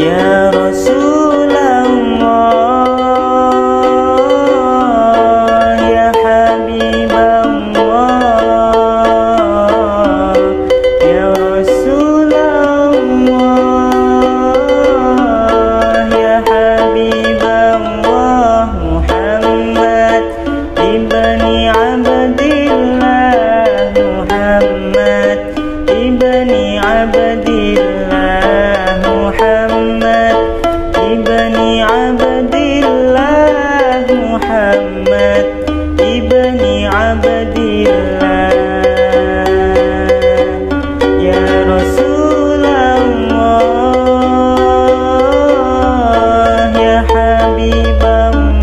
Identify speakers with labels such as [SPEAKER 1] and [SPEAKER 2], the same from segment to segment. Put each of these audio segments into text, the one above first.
[SPEAKER 1] Ya Rasulullah, ya Habiballah, ya Rasulullah, ya Habiballah, Muhammad ibni Abdillah, Muhammad ibni Abdillah, Muhammad ibni Abdillah, Muhammad ibni Abdillah. Ya Rasulullah, ya Habiballah,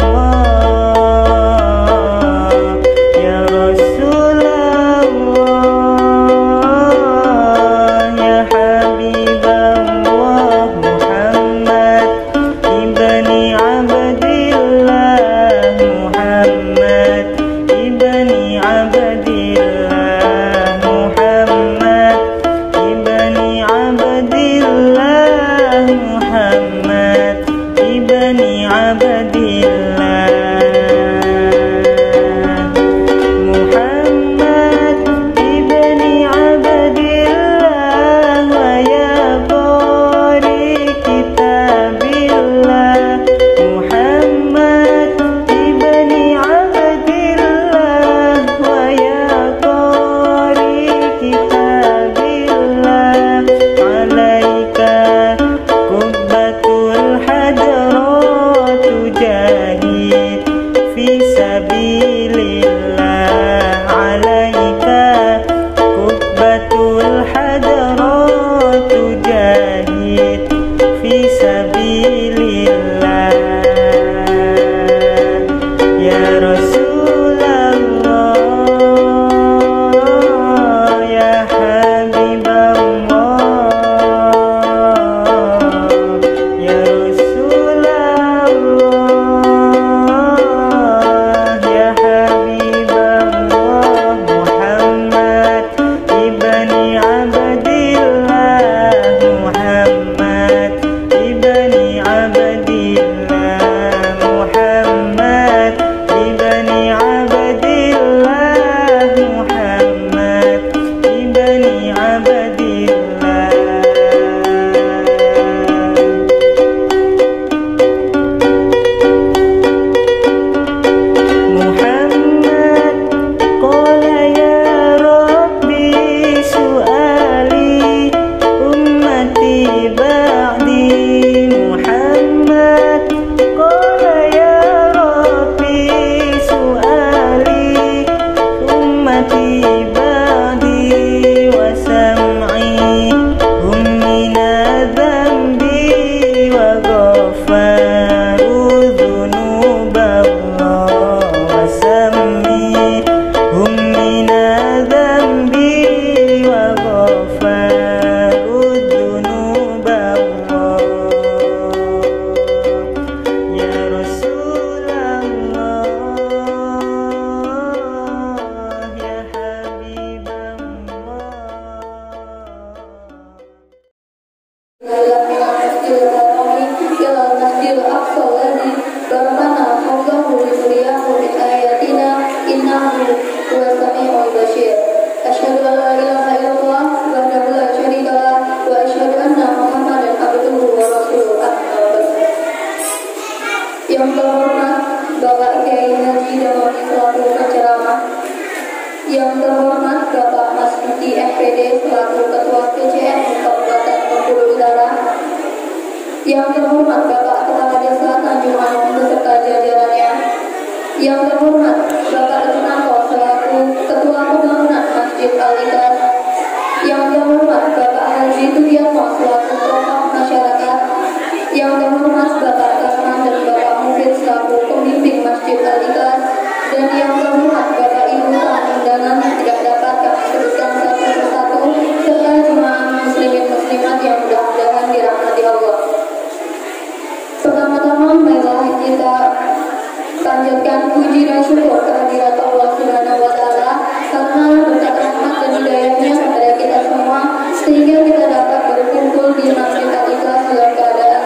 [SPEAKER 1] ya Rasulullah, ya Habiballah, Muhammad ibni Abdillah, Muhammad ibni Abdillah, Muhammad ibni Abdillah, Muhammad ibni Abdillah. Muhammad ibni Abdillah, wa ya qari kitabillah, Muhammad ibni Abdillah, wa ya qari kitabillah, alaika qubbatul hadrat tujahid fi sabilillah, alaika qubbatul hadrat tujahid fi sabilillah. Ya Rasulullah, ya Habiballah, ya Rasulullah, ya Habiballah, Muhammad ibni Abdillah, Muhammad ibni Abdillah, Muhammad ibni Abdillah, Muhammad ibni Abdillah. Muhammad qala ya Rabbi su'ali ummati ba'di, Muhammad qala ya Rabbi su'ali ummati ba'di, wa sam'i hum mina dhanbi wa ghafaru dhunuballah, wa sam'i hum mina dhanbi wa ghafaru dhunuballah. Ya Rasulullah, ya Habiballah.
[SPEAKER 2] Yang terhormat Bapak Kiai Haji Damani selaku penceramah, yang terhormat Bapak Mas Budi FPD selaku Ketua PCN Kabupaten Bengkulu Utara, yang terhormat Bapak Kepala Desa Tanjung Manung beserta jajarannya, yang terhormat Bapak Junanto selaku Ketua Pembangunan Masjid Al-Ikhlas, yang terhormat Bapak Haji Tudiatmo selaku tokoh masyarakat, yang terhormat Bapak Kasman dan Bapak Mufid selaku pembimbing Masjid Al-Ikhlas, dan yang terhormat Bapak Ibu tamu undangan yang tidak dapat kami sebutkan satu persatu, serta jemaah muslimin muslimat yang mudah-mudahan dirahmati Allah. Pertama-tama marilah kita panjatkan puji dan syukur kehadirat Allah Subhanahu wa Ta'ala karena berkat rahmat dan hidayahnya kepada kita semua sehingga kita dapat berkumpul di Masjid Al-Ikhlas dalam keadaan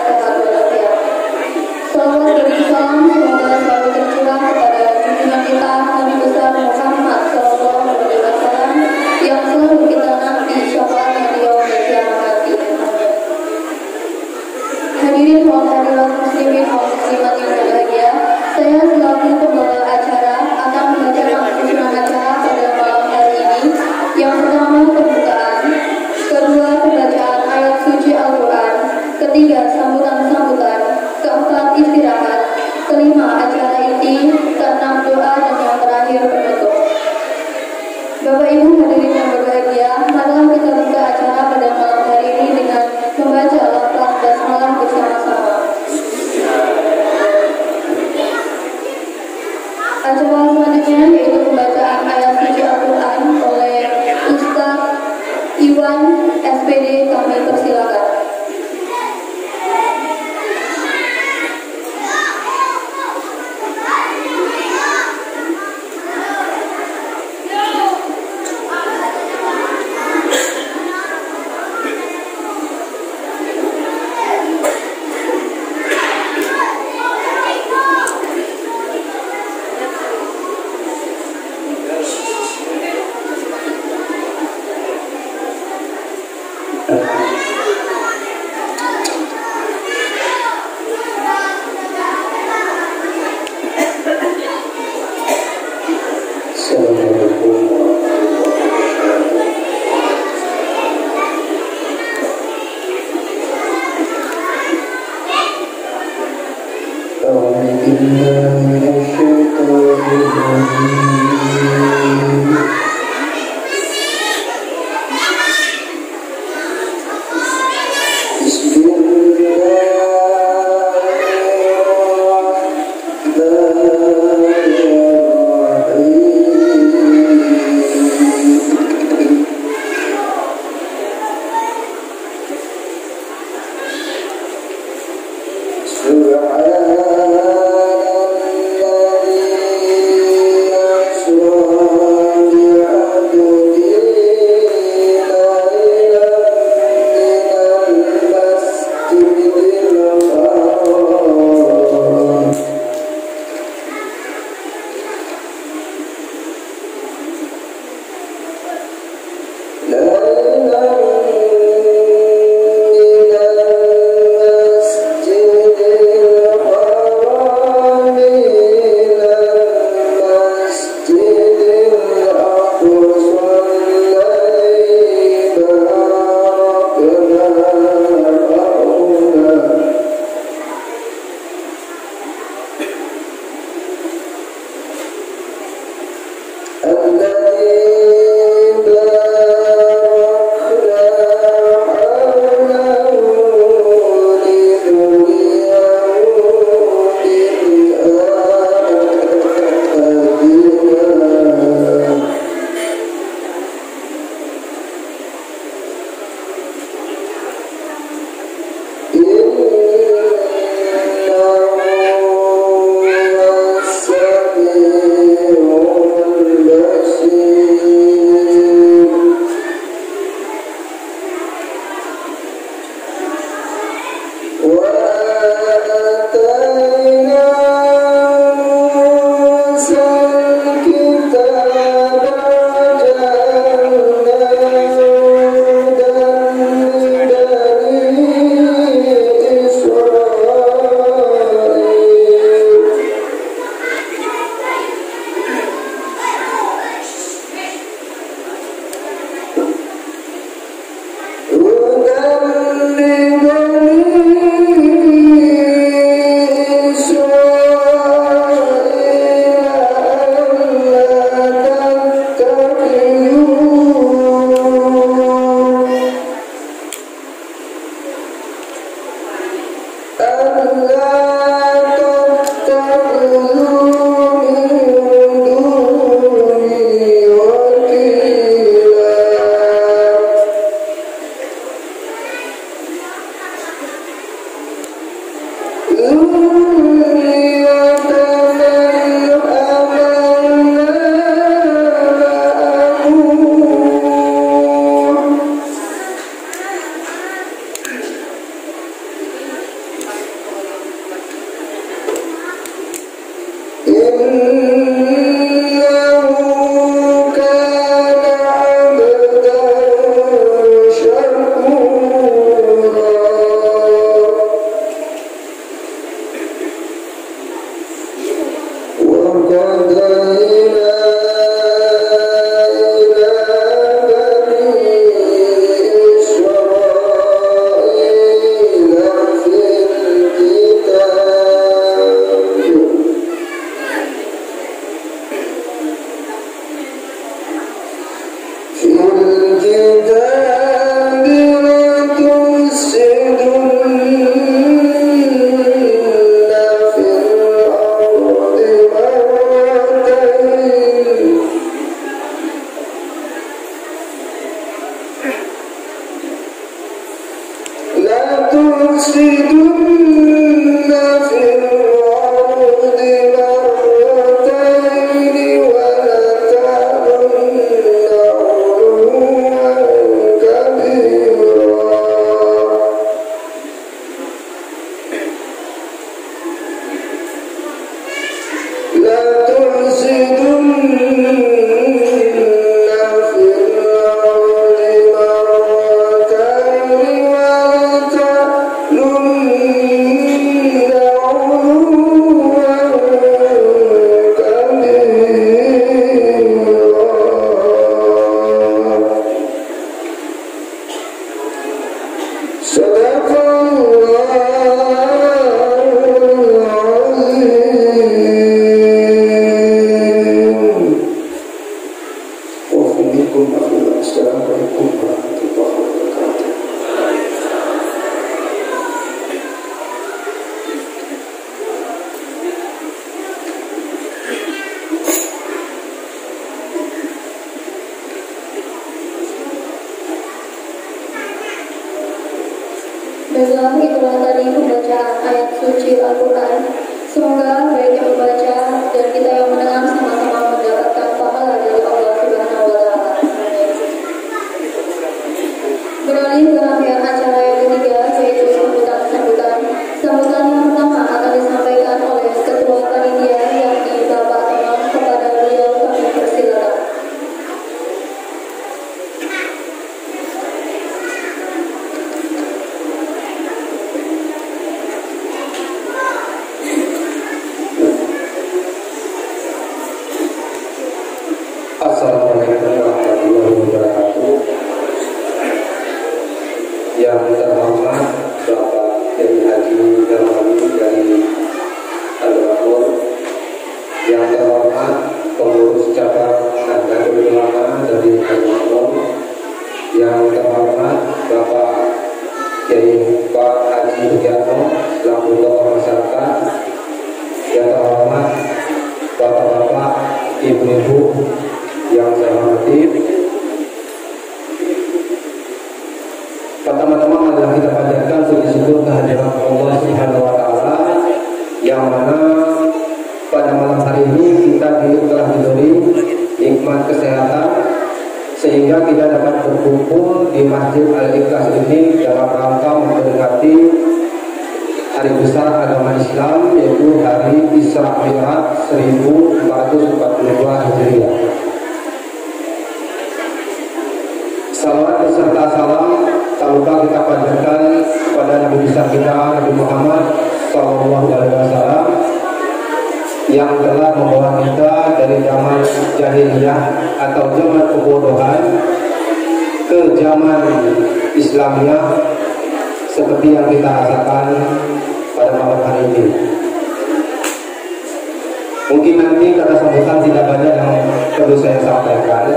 [SPEAKER 3] Assalamualaikum warahmatullahi wabarakatuh.
[SPEAKER 2] Baiklah, itulah tadi pembacaan ayat suci Al-Quran. Semoga baik yang membaca dan kita yang mendengar sama-sama mendapatkan pahala dari Allah Subhanahu wa Ta'ala. Beralih ke rangkaian acara yang ketiga, yaitu sambutan-sambutan. Sambutan yang pertama akan disampaikan oleh Ketua Panitia, yakni Bapak Tomang. Kepada beliau kami persilakan.
[SPEAKER 3] Assalamualaikum warahmatullahi wabarakatuh. Yang terhormat Bapak Kiai Haji Darmawi dari Al-Baqor, yang terhormat pengurus cabang Nahdlatul Ulama dari Al-Baqor, yang terhormat Bapak Kiai Pak Haji Rudiano selaku tokoh masyarakat, yang terhormat Bapak-bapak, Ibu-ibu yang saya hormati, pertama-tama adalah kita panjatkan puji syukur kehadiran Allah Subhanahu wa Ta'ala, yang mana pada malam hari ini kita telah diberi nikmat kesehatan sehingga kita dapat berkumpul di Masjid Al-Ikhlas ini dalam rangka memperingati hari besar agama Islam, yaitu hari Isra Mi'raj 1442 Hijriah. Salawat beserta salam tak lupa kita panjatkan kepada Nabi besar kita, Nabi Muhammad SAW, yang telah membawa kita dari zaman jahiliyah atau zaman kebodohan ke zaman Islamiyah seperti yang kita rasakan pada malam hari ini. Mungkin nanti kata sambutan tidak banyak yang perlu saya sampaikan.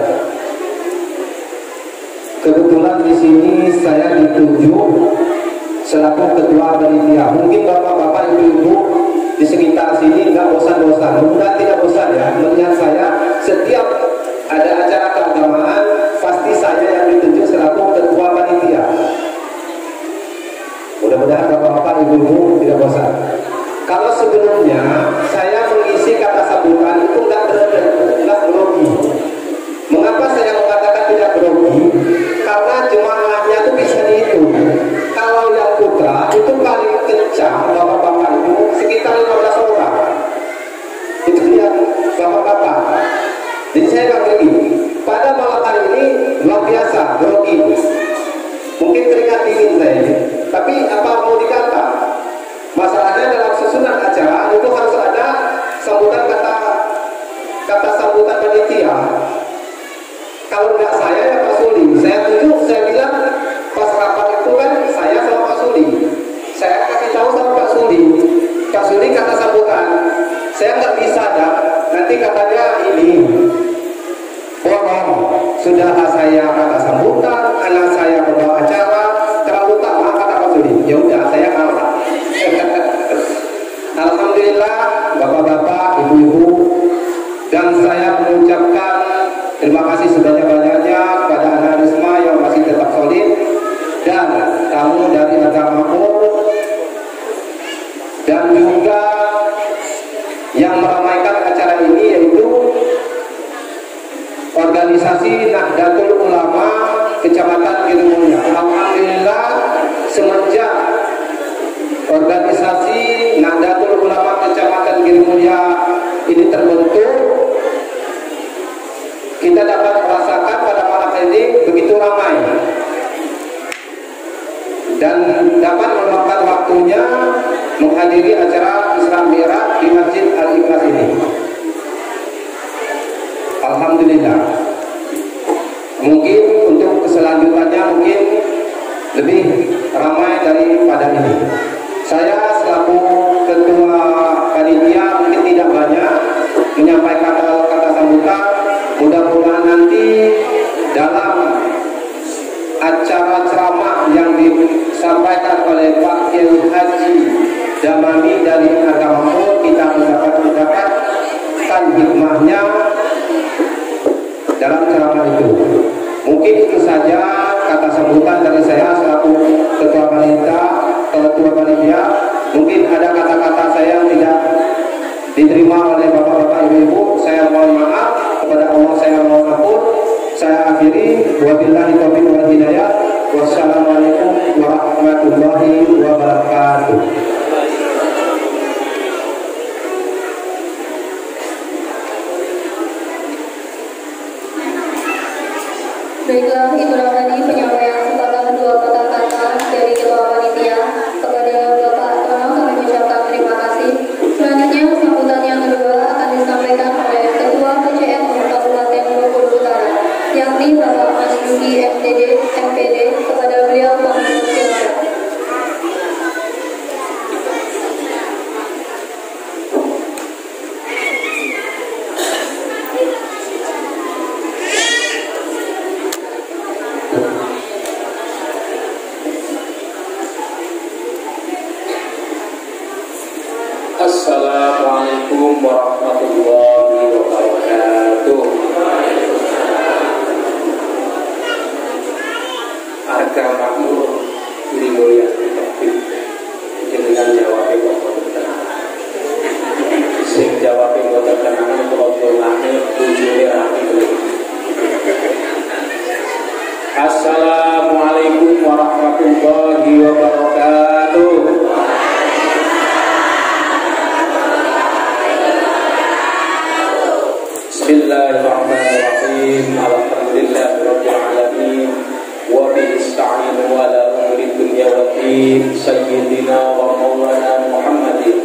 [SPEAKER 3] Kebetulan di sini saya ditunjuk selaku ketua panitia. Mungkin bapak-bapak, ibu-ibu di sekitar sini nggak bosan-bosan. Mudah tidak bosan ya melihat saya setiap ada acara keagamaan pasti saya yang ditunjuk selaku ketua panitia. Mudah-mudahan bapak-bapak, ibu-ibu tidak bosan. Kalau sebelumnya saya mengisi kata sambutan itu nggak grogi. Mengapa saya mengatakan tidak grogi? Karena jemaahnya itu bisa dihitung. Kalau yang putra itu paling kencang bapak-bapak itu sekitar 15 orang. Itu yang bapak-bapak. Jadi saya nggak grogi. Pada malam hari ini luar biasa grogi. Mungkin keringat dingin saya ini. Tapi apa mau dikata? Masalahnya dalam susunan acara itu harus ada sambutan kata sambutan panitia. Kalau nggak saya ya Pak Suli. Saya tunjuk, saya bilang pas rapat itu kan saya sama Pak Suli. Saya kasih tahu sama Pak Suli. Pak Suli kata sambutan. Saya nggak bisa dah. Nanti katanya ini. Bohong. Sudah saya kata sambutan, anak saya membawa acara, terlalu utama kata Pak Suli. Ya udah saya kalah. Alhamdulillah bapak-bapak, ibu-ibu, dan saya mengucapkan terima kasih sebanyak-banyaknya kepada anak Risma yang masih tetap solid dan tamu dari agama dan juga yang meramaikan acara ini yaitu organisasi Nahdlatul Ulama Kecamatan Girumulya. Alhamdulillah semenjak organisasi Nahdlatul Ulama Kecamatan Girumulya ini terbentuk, kita dapat merasakan pada malam ini begitu ramai dan dapat meluangkan waktunya menghadiri acara Isra Mi'raj di Masjid Al-Ikhlas ini. Alhamdulillah. Mungkin untuk keselanjutannya mungkin lebih ramai daripada ini. Saya selaku ketua panitia mungkin tidak banyak menyampaikan kata sambutan. Mudah-mudahan nanti dalam acara ceramah yang disampaikan oleh Pak Kiai Haji Damani dari Agamamu, kita mendapatkan hikmahnya dalam ceramah itu. Mungkin itu saja kata sambutan dari saya selaku ketua panitia. Mungkin ada kata-kata saya yang tidak diterima oleh bapak-bapak ibu-ibu, saya mohon maaf. Kepada Allah saya mohon ampun. Saya akhiri, wabillahi taufiq wal hidayah. Wassalamualaikum warahmatullahi wabarakatuh.
[SPEAKER 2] Baiklah, itulah tadi penyampaian sepatah dua patah kata dari ketua panitia. Kepada Bapak Tono kami mengucapkan terima kasih. Selanjutnya sambutan yang kedua akan disampaikan oleh Ketua PCN Kabupaten Bengkulu Utara, yakni Bapak Mas Yuki MPD. Kepada beliau kami persilakan.
[SPEAKER 4] Assalamualaikum warahmatullahi wabarakatuh. Harga makmur di mulia dengan jawabnya kok tenang. Sing jawabnya kok tenang kalau tulangnya tujuhnya rapi. Assalamualaikum warahmatullahi wabarakatuh. Bismillahirrahmanirrahim. Alhamdulillahirabbil alamin. Wa bihi nasta'inu ala umuri dunya waddin. Sayyidina wa maulana Muhammadin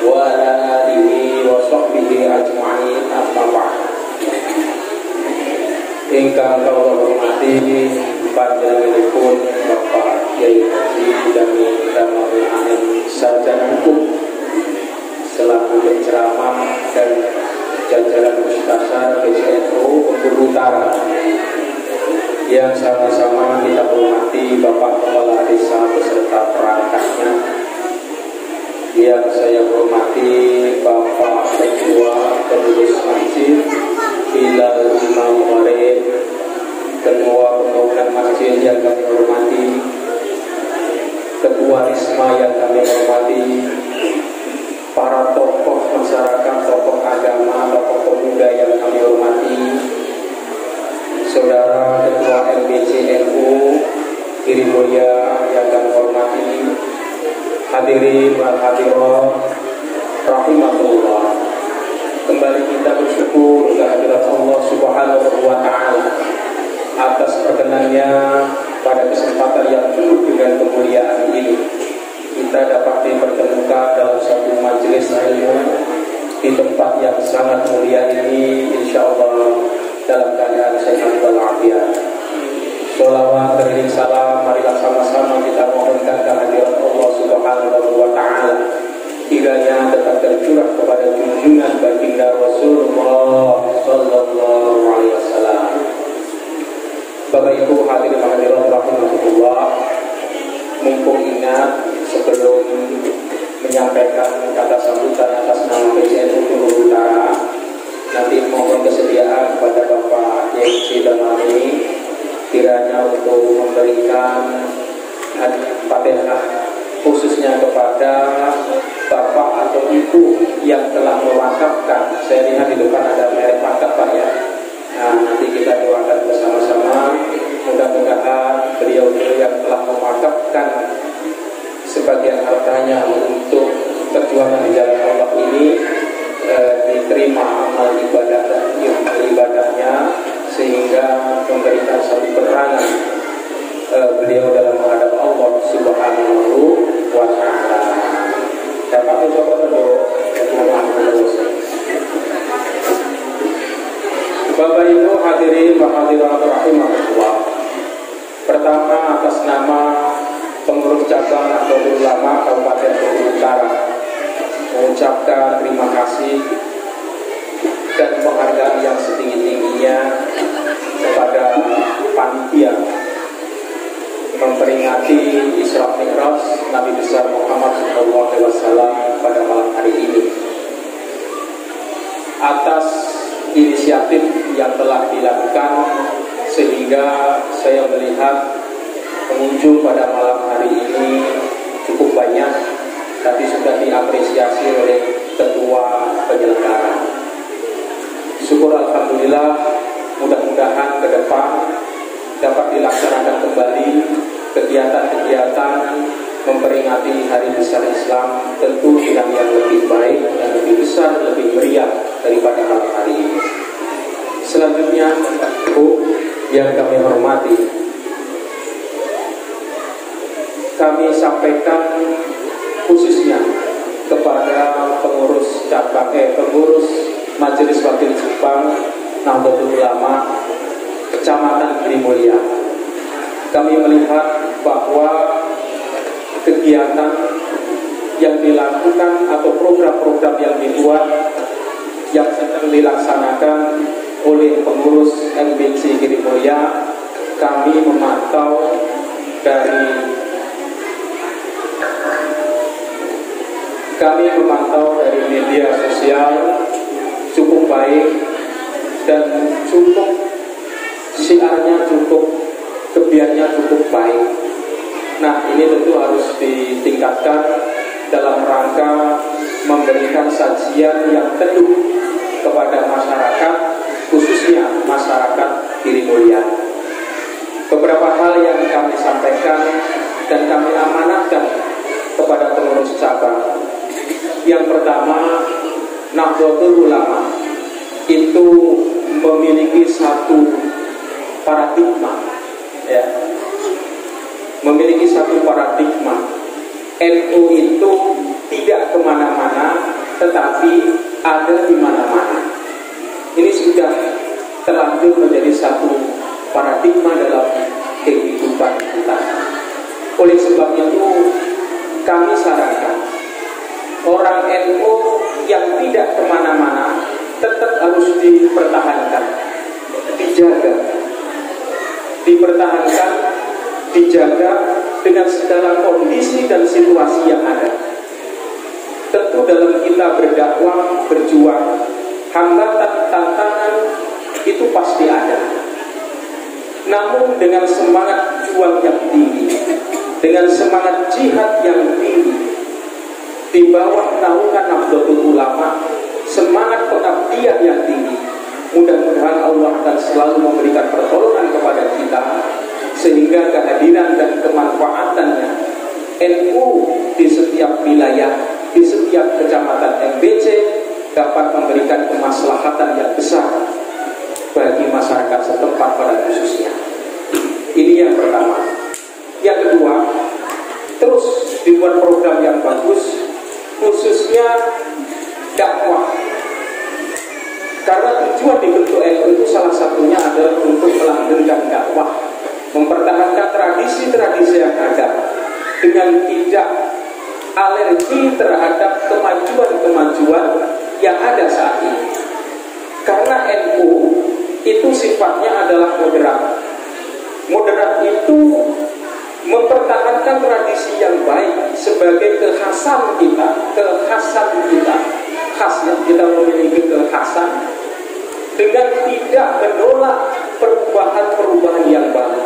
[SPEAKER 4] wa ala alihi wa sahbihi ajma'in. Amma ba'd. Ingkang kula hormati panjenenganipun Bapak Kiai Haji Damani sarjana hukum selaku penceramah dan jajaran Mustasar PCNU Bengkulu Utara, yang sama-sama kita hormati Bapak Kepala Desa beserta perangkatnya, yang saya hormati Bapak Ketua Pengurus Masjid, Bilal Imam Warid, Ketua Pembangunan Masjid yang kami hormati, Ketua Risma yang kami hormati, para tokoh masyarakat, tokoh agama, tokoh pemuda yang kami hormati, Saudara Ketua MBCNU Kiri Mulia yang kami hormati, hadirin wal hadirat rahimahullah. Kembali kita bersyukur kehadirat Allah Subhanahu wa Ta'ala atas perkenannya pada kesempatan yang penuh dengan kemuliaan ini. Kita dapat dipertemukan dalam satu majelis ilmu di tempat yang sangat mulia ini, insya Allah dalam keadaan sehat walafiat. Sholawat beriring salam, marilah sama-sama kita mohonkan kehadirat Allah Subhanahu wa Ta'ala kiranya tetap tercurah kepada junjungan baginda Rasulullah Sallallahu Alaihi Wasallam. Bapak Ibu hadirin hadirat rahimahullah, mumpung ingat sebelum menyampaikan kata sambutan atas nama PCNU Bengkulu Utara, nanti mohon kesediaan kepada Bapak Kiai Damani kiranya untuk memberikan Fatihah khususnya kepada Bapak atau Ibu yang telah mewakafkan. Saya lihat di depan ada merek wakaf Pak ya. Nah, nanti kita doakan bersama-sama, mudah-mudahan beliau yang telah mewakafkan sebagian hartanya untuk perjuangan di jalan Allah ini diterima amal ibadahnya sehingga memberikan satu penerangan beliau dalam menghadap Allah Subhanahu wa Ta'ala. Dapat coba dulu Bapak Ibu hadirin wa hadirat rahimahullah. Pertama atas nama pengurus cabang Nahdlatul Ulama Kabupaten Bengkulu Utara mengucapkan terima kasih dan penghargaan yang setinggi-tingginya kepada panitia atas inisiatif yang telah dilakukan, sehingga saya melihat pengunjung pada malam hari ini cukup banyak. Tadi sudah diapresiasi oleh ketua penyelenggara. Syukur alhamdulillah, mudah-mudahan ke depan dapat dilaksanakan kembali kegiatan-kegiatan memperingati Hari Besar Islam, tentu dengan yang lebih baik dan lebih besar, lebih meriah daripada malam hari ini. Selanjutnya, Bu yang kami hormati, kami sampaikan khususnya kepada pengurus cabang, pengurus Majelis Wakil Jepang Nahdlatul Ulama Kecamatan Girimulya. Kami melihat bahwa kegiatan yang dilakukan atau program-program yang dibuat yang sedang dilaksanakan oleh pengurus MBC Girimulya, kami memantau dari media sosial cukup baik dan cukup syiarnya, cukup kebiasaannya cukup baik. Nah, ini tentu harus ditingkatkan dalam rangka memberikan sajian yang teduh kepada masyarakat, khususnya masyarakat Girimulya. Beberapa hal yang kami sampaikan dan kami amanatkan kepada pengurus cabang. Yang pertama, Nahdlatul Ulama itu memiliki satu paradigma, ya. Memiliki satu paradigma. NU itu tidak kemana-mana, tetapi ada di mana-mana. Ini sudah terlanjur menjadi satu paradigma dalam kehidupan kita. Oleh sebab itu, kami sarankan orang NU yang tidak kemana-mana tetap harus dipertahankan, dipertahankan, dijaga dengan segala kondisi dan situasi yang ada. Tentu dalam kita berdakwah, berjuang, hambatan, tantangan itu pasti ada. Namun dengan semangat juang yang tinggi, dengan semangat jihad yang tinggi, di bawah naungan Nahdlatul Ulama, semangat pengabdian yang tinggi, mudah-mudahan Allah akan selalu memberikan pertolongan kepada kita, sehingga kehadiran dan kemanfaatannya NU di setiap wilayah, di setiap kecamatan MBC dapat memberikan kemaslahatan yang besar bagi masyarakat setempat pada khususnya. Ini yang pertama. Yang kedua, terus dibuat program yang bagus, khususnya dakwah. Karena tujuan dibentuk NU itu salah satunya adalah untuk melanggengkan dakwah, mempertahankan tradisi-tradisi yang ada dengan tidak alergi terhadap kemajuan-kemajuan yang ada saat ini. Karena NU itu sifatnya adalah moderat. Moderat itu mempertahankan tradisi yang baik sebagai kekhasan kita, khasnya kita memiliki kekhasan dengan tidak menolak perubahan-perubahan yang baru.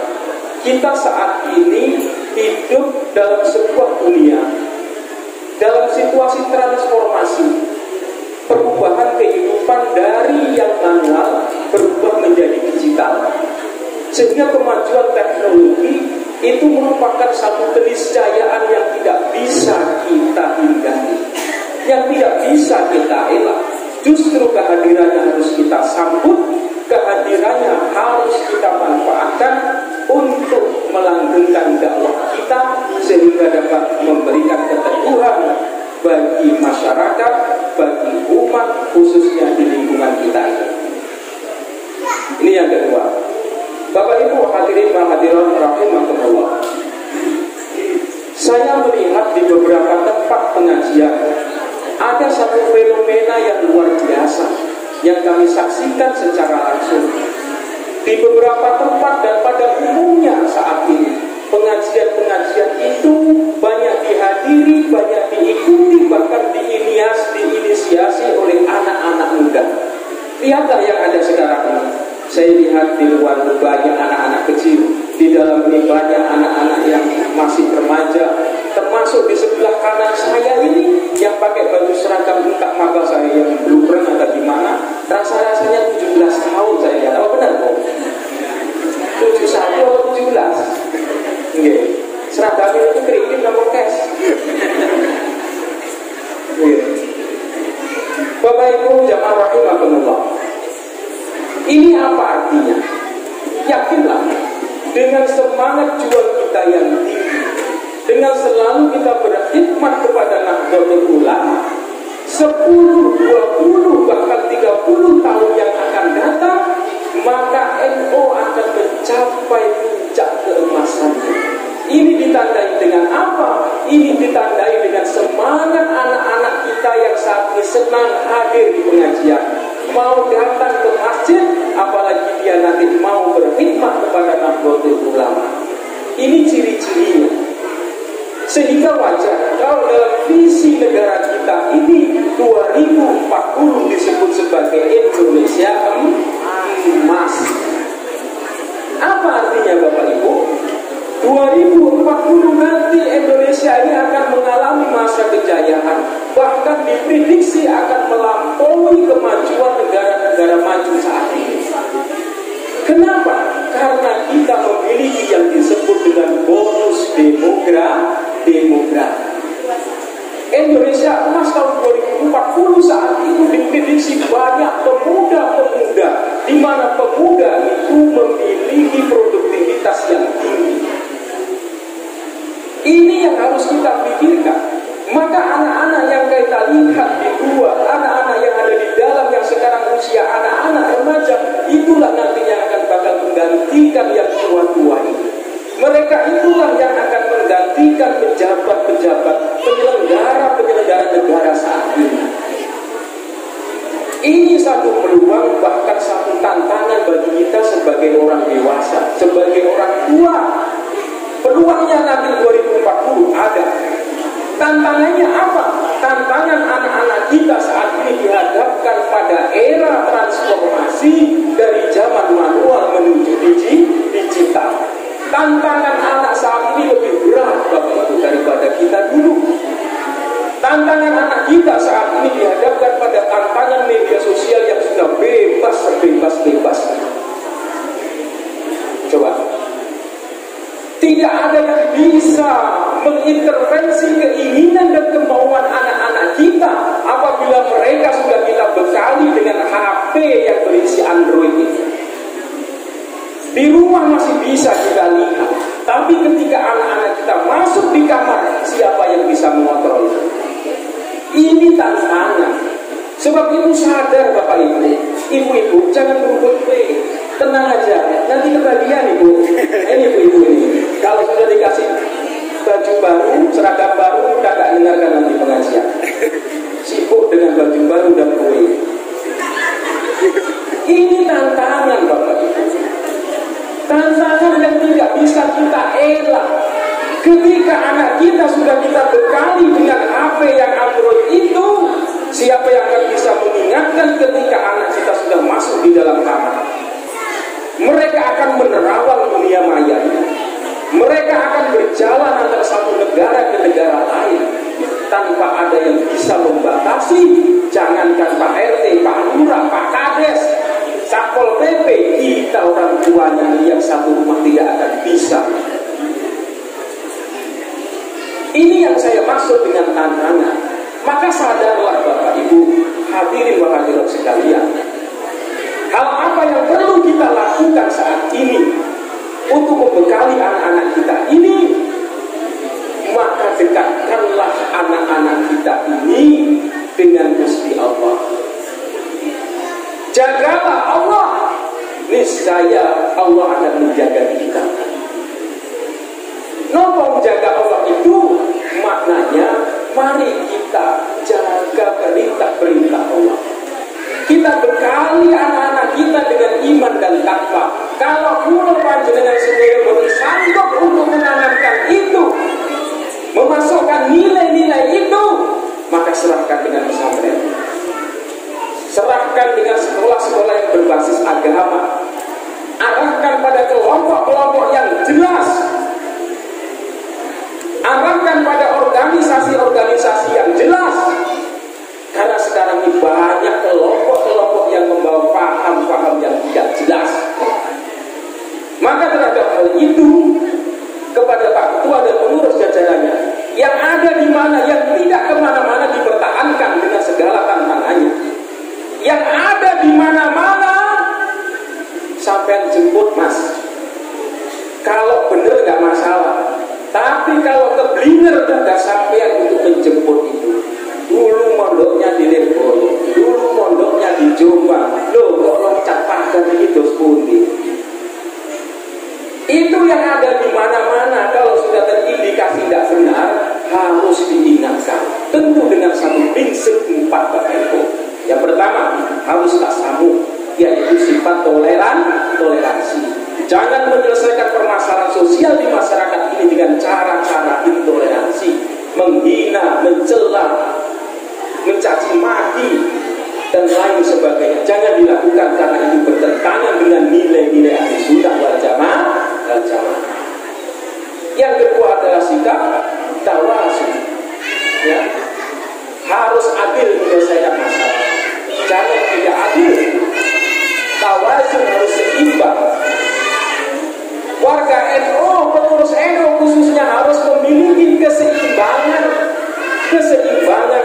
[SPEAKER 4] Kita saat ini hidup dalam sebuah dunia, dalam situasi transformasi, perubahan kehidupan dari yang manual berubah menjadi digital, sehingga kemajuan teknologi itu merupakan satu keniscayaan yang tidak bisa kita hindari, yang tidak bisa kita elak. Justru kehadirannya harus kita sambut, kehadirannya harus kita manfaatkan untuk melanggengkan dakwah kita, sehingga dapat memberikan keteguhan bagi masyarakat, bagi umat, khususnya di lingkungan kita. Ini yang kedua. Bapak Ibu hadirin wa hadirat rahimakumullah. Saya melihat di beberapa tempat pengajian ada satu fenomena yang luar biasa yang kami saksikan secara langsung. Di beberapa tempat dan pada umumnya saat ini, pengajian-pengajian itu banyak dihadiri, banyak diikuti, bahkan diinisiasi oleh anak-anak muda. di luar banyak anak-anak kecil, di dalam ini banyak anak-anak yang masih remaja, termasuk di sebelah kanan saya ini yang pakai baju seragam entah maka saya yang belum pernah ada di mana. Rasa-rasanya 17 tahun saya lihat. Apa benar kok? 71 atau 17? Nggih. Seragam itu keriting apa kes? Nggih. Bapak Ibu jamaah rahimakumullah. Ini apa artinya? Yakinlah dengan semangat juang kita yang tinggi, dengan selalu kita berkhidmat kepada Nahdlatul Ulama, 10, 20, bahkan 30 tahun yang akan datang, maka NU akan mencapai puncak keemasannya. Ini ditandai dengan apa? Ini ditandai dengan semangat anak-anak kita yang saat ini senang hadir di pengajian, mau datang ke masjid, apalagi dia nanti mau berkhidmat kepada Nahdlatul Ulama. Ini ciri-cirinya. Sehingga wajar kalau dalam visi negara kita ini 2040 disebut sebagai Indonesia emas. Apa artinya Bapak Ibu? 2040 nanti Indonesia ini akan mengalami masa kejayaan, bahkan diprediksi akan melampaui kemajuan negara-negara maju saat ini. Kenapa? Karena kita memiliki yang disebut dengan bonus demografi. Indonesia emas tahun 2040 saat itu diprediksi banyak pemuda-pemuda, di mana pemuda itu memiliki produktivitas yang tinggi. Ini yang harus kita pikirkan. Maka anak-anak yang kita lihat di luar, anak-anak yang ada di dalam yang sekarang usia anak-anak remaja, itulah nanti yang akan bakal menggantikan yang tua-tua ini. Mereka itulah yang akan menggantikan pejabat-pejabat, penyelenggara negara saat ini. Ini satu peluang, bahkan satu tantangan bagi kita sebagai orang dewasa, sebagai orang tua. Peluangnya nanti 2040 ada. Tantangannya apa? Tantangan anak-anak kita saat ini dihadapkan pada era transformasi dari zaman manual menuju digital. Tantangan anak saat ini lebih berat Bapak Ibu daripada kita dulu. Tantangan anak kita saat ini dihadapkan pada tantangan media sosial yang sudah bebas. Coba. Tidak ada yang bisa mengintervensi keinginan dan kemauan anak-anak kita apabila mereka sudah kita bekali dengan HP yang berisi Android ini. Di rumah masih bisa kita lihat, tapi ketika anak-anak kita masuk di kamar, siapa yang bisa mengontrol itu? Ini tantangan. Sebab itu sadar Bapak Ibu, ibu-ibu jangan berbuat tenang aja, nanti kebagian ibu. Ini ibu-ibu ini, kalau sudah dikasih baju baru, seragam baru, udah gak dengarkan nanti pengajian. Sibuk dengan baju baru dan kue. Ini tantangan Bapak Ibu. Tantangan yang tidak bisa kita elak. Ketika anak kita sudah kita bekali dengan HP yang Android itu, siapa yang akan bisa mengingatkan ketika anak kita sudah masuk di dalam kamar? Mereka akan menerawang dunia maya. Mereka akan berjalan antara satu negara ke negara lain tanpa ada yang bisa membatasi. Jangankan Pak RT, Pak Lurah, Pak Kades, Satpol PP, kita orang tuanya yang satu rumah tidak akan bisa. Ini yang saya maksud dengan tantangan. Maka sadarlah Bapak Ibu, hadirin wa hadirat sekalian, hal apa yang perlu kita lakukan saat ini untuk membekali anak-anak kita ini? Maka dekatkanlah anak-anak kita ini dengan Gusti Allah. Jagalah Allah, niscaya Allah akan menjaga kita. Nopo menjaga Allah itu maknanya mari kita jaga perintah-perintah Allah. Kita bekali anak-anak kita dengan iman dan takwa. Kalau kula panjenengan sendiri bersanggup untuk menanamkan itu, memasukkan nilai-nilai itu, maka serahkan dengan pesantren. Serahkan dengan sekolah-sekolah yang berbasis agama. yang tidak kemana-mana dipertahankan dengan segala tantangannya. Yang ada di mana-mana sampai jemput mas. Kalau bener nggak masalah. Tapi kalau keblinger tugas sampean untuk menjemput itu. Dulu mondoknya di Lirboyo, dulu mondoknya di Jombang. Loh kok loncat pagar itu sepundi? Itu yang ada di mana-mana. Kalau sudah terindikasi tidak benar, harus diingatkan. Tentu dengan satu prinsip 4 Bapak Ibu. Yang pertama, harus tasamu, yaitu sifat toleransi. Jangan menyelesaikan permasalahan sosial di masyarakat ini dengan cara-cara intoleransi, menghina, mencela, mencaci maki, dan lain sebagainya. Jangan dilakukan karena itu bertentangan dengan nilai-nilai ahli sunnah wal jamaah. Yang kedua adalah sikap tawasud. Ya, harus adil menyelesaikan masalah. Jangan tidak adil. Tawasud harus seimbang. Warga NU, pengurus NU khususnya harus memiliki keseimbangan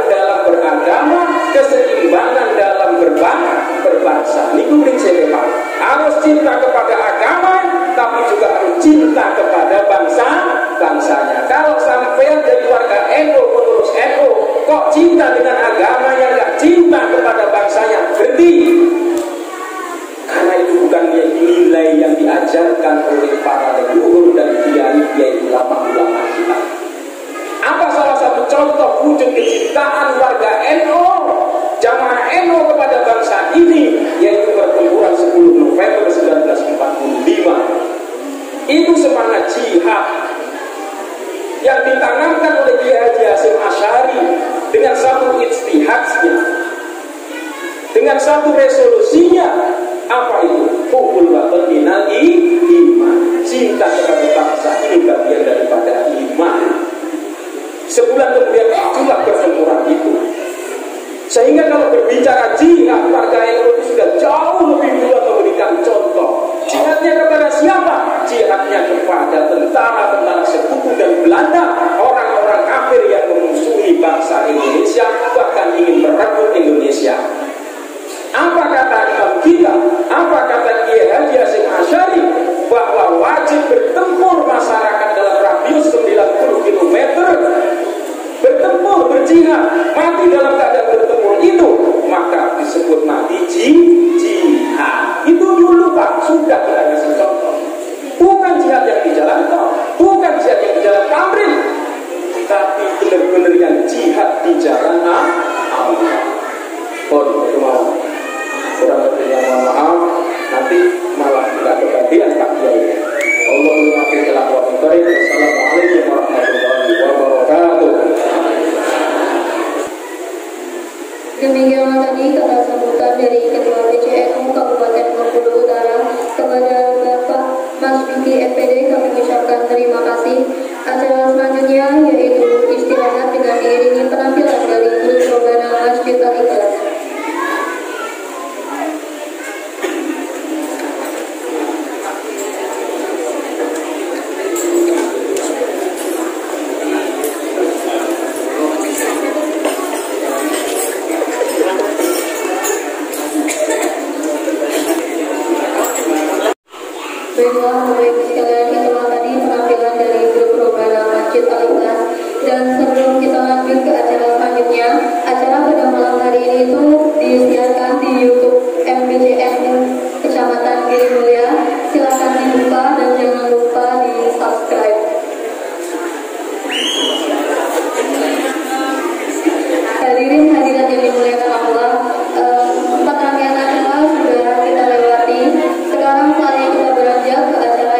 [SPEAKER 4] dalam beragama, keseimbangan dalam berbangsa. Ini prinsipnya Pak. Harus cinta kepada agama, tapi juga harus cinta kepada bangsanya. Kalau sampai dari warga NU, pengurus NU, kok cinta dengan agamanya, nggak cinta kepada bangsanya, berhenti. Karena itu bukan nilai yang diajarkan oleh para leluhur dan kiai, yaitu ulama-ulama kita. Apa salah satu contoh wujud kecintaan warga NU, jamaah NU kepada bangsa ini, yaitu pertempuran 10 November 1945. Itu semangat jihad yang ditanamkan oleh Kiai Haji Hasyim Asy'ari dengan satu ijtihadnya, dengan satu resolusinya. Apa itu? Hubul watan minal iman. Cinta kepada bangsa ini bagian daripada iman. Sebulan kemudian itulah pertempuran itu. Sehingga kalau berbicara jihad, warga NU itu sudah jauh lebih dulu memberikan contoh. Jihadnya kepada siapa? Jihadnya kepada tentara-tentara sekutu dan Belanda, orang-orang kafir yang memusuhi bangsa Indonesia, bahkan ingin merebut Indonesia. Apa kata imam kita? Apa kata Kiai Haji Hasyim Asy'ari? Bahwa wajib bertempur masyarakat dalam radius 90 km. Bertempur, berjihad, mati dalam keadaan bertempur itu, maka disebut mati jihad. Itu dulu Pak, sudah kita kasih contoh. Bukan jihad yang di jalan tol, bukan jihad yang di jalan tamrin, tapi benar-benar yang jihad di jalan Allah. Mohon kurang lebihnya mohon maaf, nanti malah tidak kebagian Pak Kiai. Allahumma akhir kelakuan baik. Assalamualaikum warahmatullahi wabarakatuh.
[SPEAKER 2] Demikian tadi kata sambutan dari Ketua PCNU Kabupaten Bengkulu Utara kepada Bapak Mas Vicky FPD, kami ucapkan terima kasih. Acara selanjutnya yaitu istirahat dengan diiringi penampilan dari grup Robana Masjid Al-Ikhlas. Baiklah, Bapak Ibu sekalian, itulah tadi penampilan dari grup Robana Masjid Al-Ikhlas. Dan sebelum kita lanjut ke acara selanjutnya, acara pada malam hari ini itu disiarkan di YouTube MBCNU Kecamatan Giri Mulia. Silakan dibuka dan jangan lupa di subscribe. Hadirin hadirat yang dimuliakan Allah, 4 rangkaian acara sudah kita lewati. Sekarang saatnya kita beranjak ke acara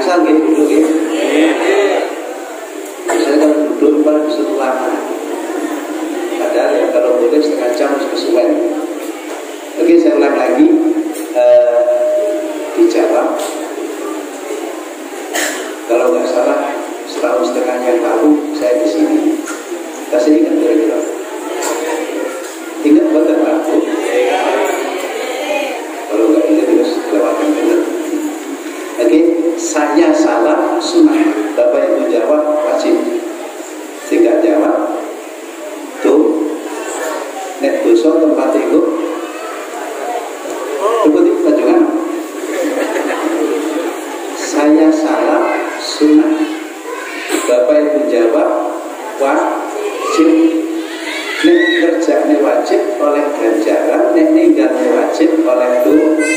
[SPEAKER 5] Asal nggih duduk ya. Saya kalau duduk paling disuruh lama. Padahal ya kalau boleh setengah jam harus kesuwen. Oke, saya ulang lagi. Dijawab. Kalau nggak salah setahun setengah yang lalu saya di sini. Kasih ingat kira-kira. Ingat betul aku. Kalau nggak ingat terus lewatkan benar. Oke, saya salah sunnah. Bapak Ibu jawab wajib. Jika jawab, tuh nek dosa tempat itu. Ikuti tajukan. Saya salah sunnah. Bapak Ibu jawab wajib. Nek kerjanya wajib oleh ganjaran, nek ninggalnya wajib oleh dosa.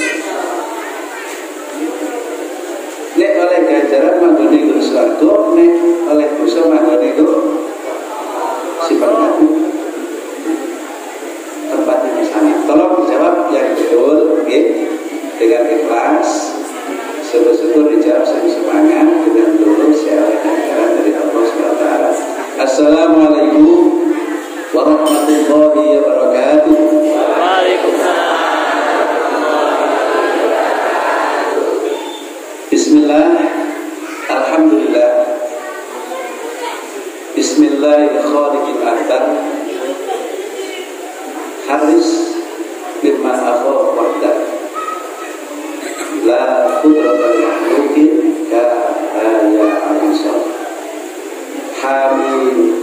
[SPEAKER 5] Nek oleh ganjaran manggone iku swarga, nek oleh dosa manggone iku sifat aku. Tempatnya di sana. Tolong dijawab yang betul, oke? Dengan ikhlas. Syukur-syukur dijawab dengan semangat, dengan tulus ya oleh ganjaran dari Allah SWT. Assalamualaikum warahmatullahi wabarakatuh.
[SPEAKER 1] Waalaikumsalam.
[SPEAKER 5] Bismillah, alhamdulillah, Bismillahirrahmanirrahim. Akbar haris mimman akhaf wahdah la qudratal makhlukin ka ya ansar hamim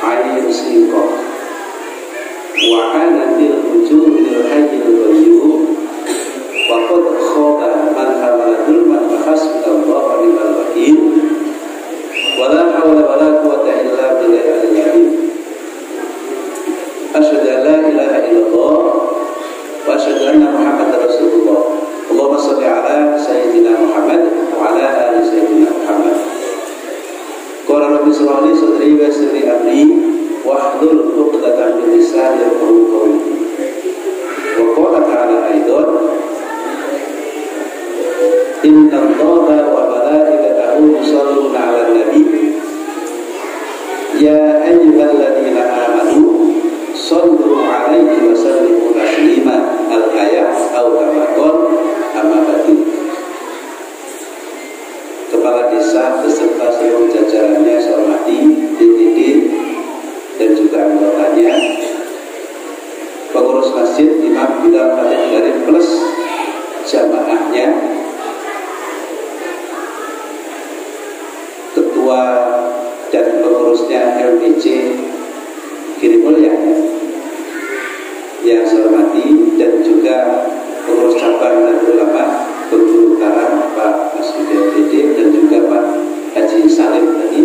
[SPEAKER 5] ayin singkok wa anatil wujudil hayyil qayyum wa qad khaba man hamala zulman fa hasbunallahu wa ni'mal wakeel wa la hawla wa la quwwata illa billahil azim. Asyhadu an la ilaha illallah wa asyhadu anna Muhammadar Rasulullah. Allahumma shalli ala sayyidina Muhammad wa ala ali sayyidina Muhammad. Qala rabbi shrah li sadri wa yassir li amri wahlul 'uqdatam min lisani yafqahu qawli. Wa qala ta'ala aidan inna Allaha wa malaikatahu yusholluna 'alan nabi ya ayyuhalladzina amanu shallu 'alaihi wa sallimu taslima. Al-ayat al-kamakon amabadi. Kepala desa beserta seluruh jajarannya saya hormati, DPD dan juga anggotanya, pengurus masjid, imam, bidang, fatih garim plus jamaahnya, ketua dan pengurusnya LPC Kiri Mulia yang saya hormati, dan juga pengurus cabang dan ulama Bengkulu Utara Pak Masjid DPD dan juga Pak Haji Salim tadi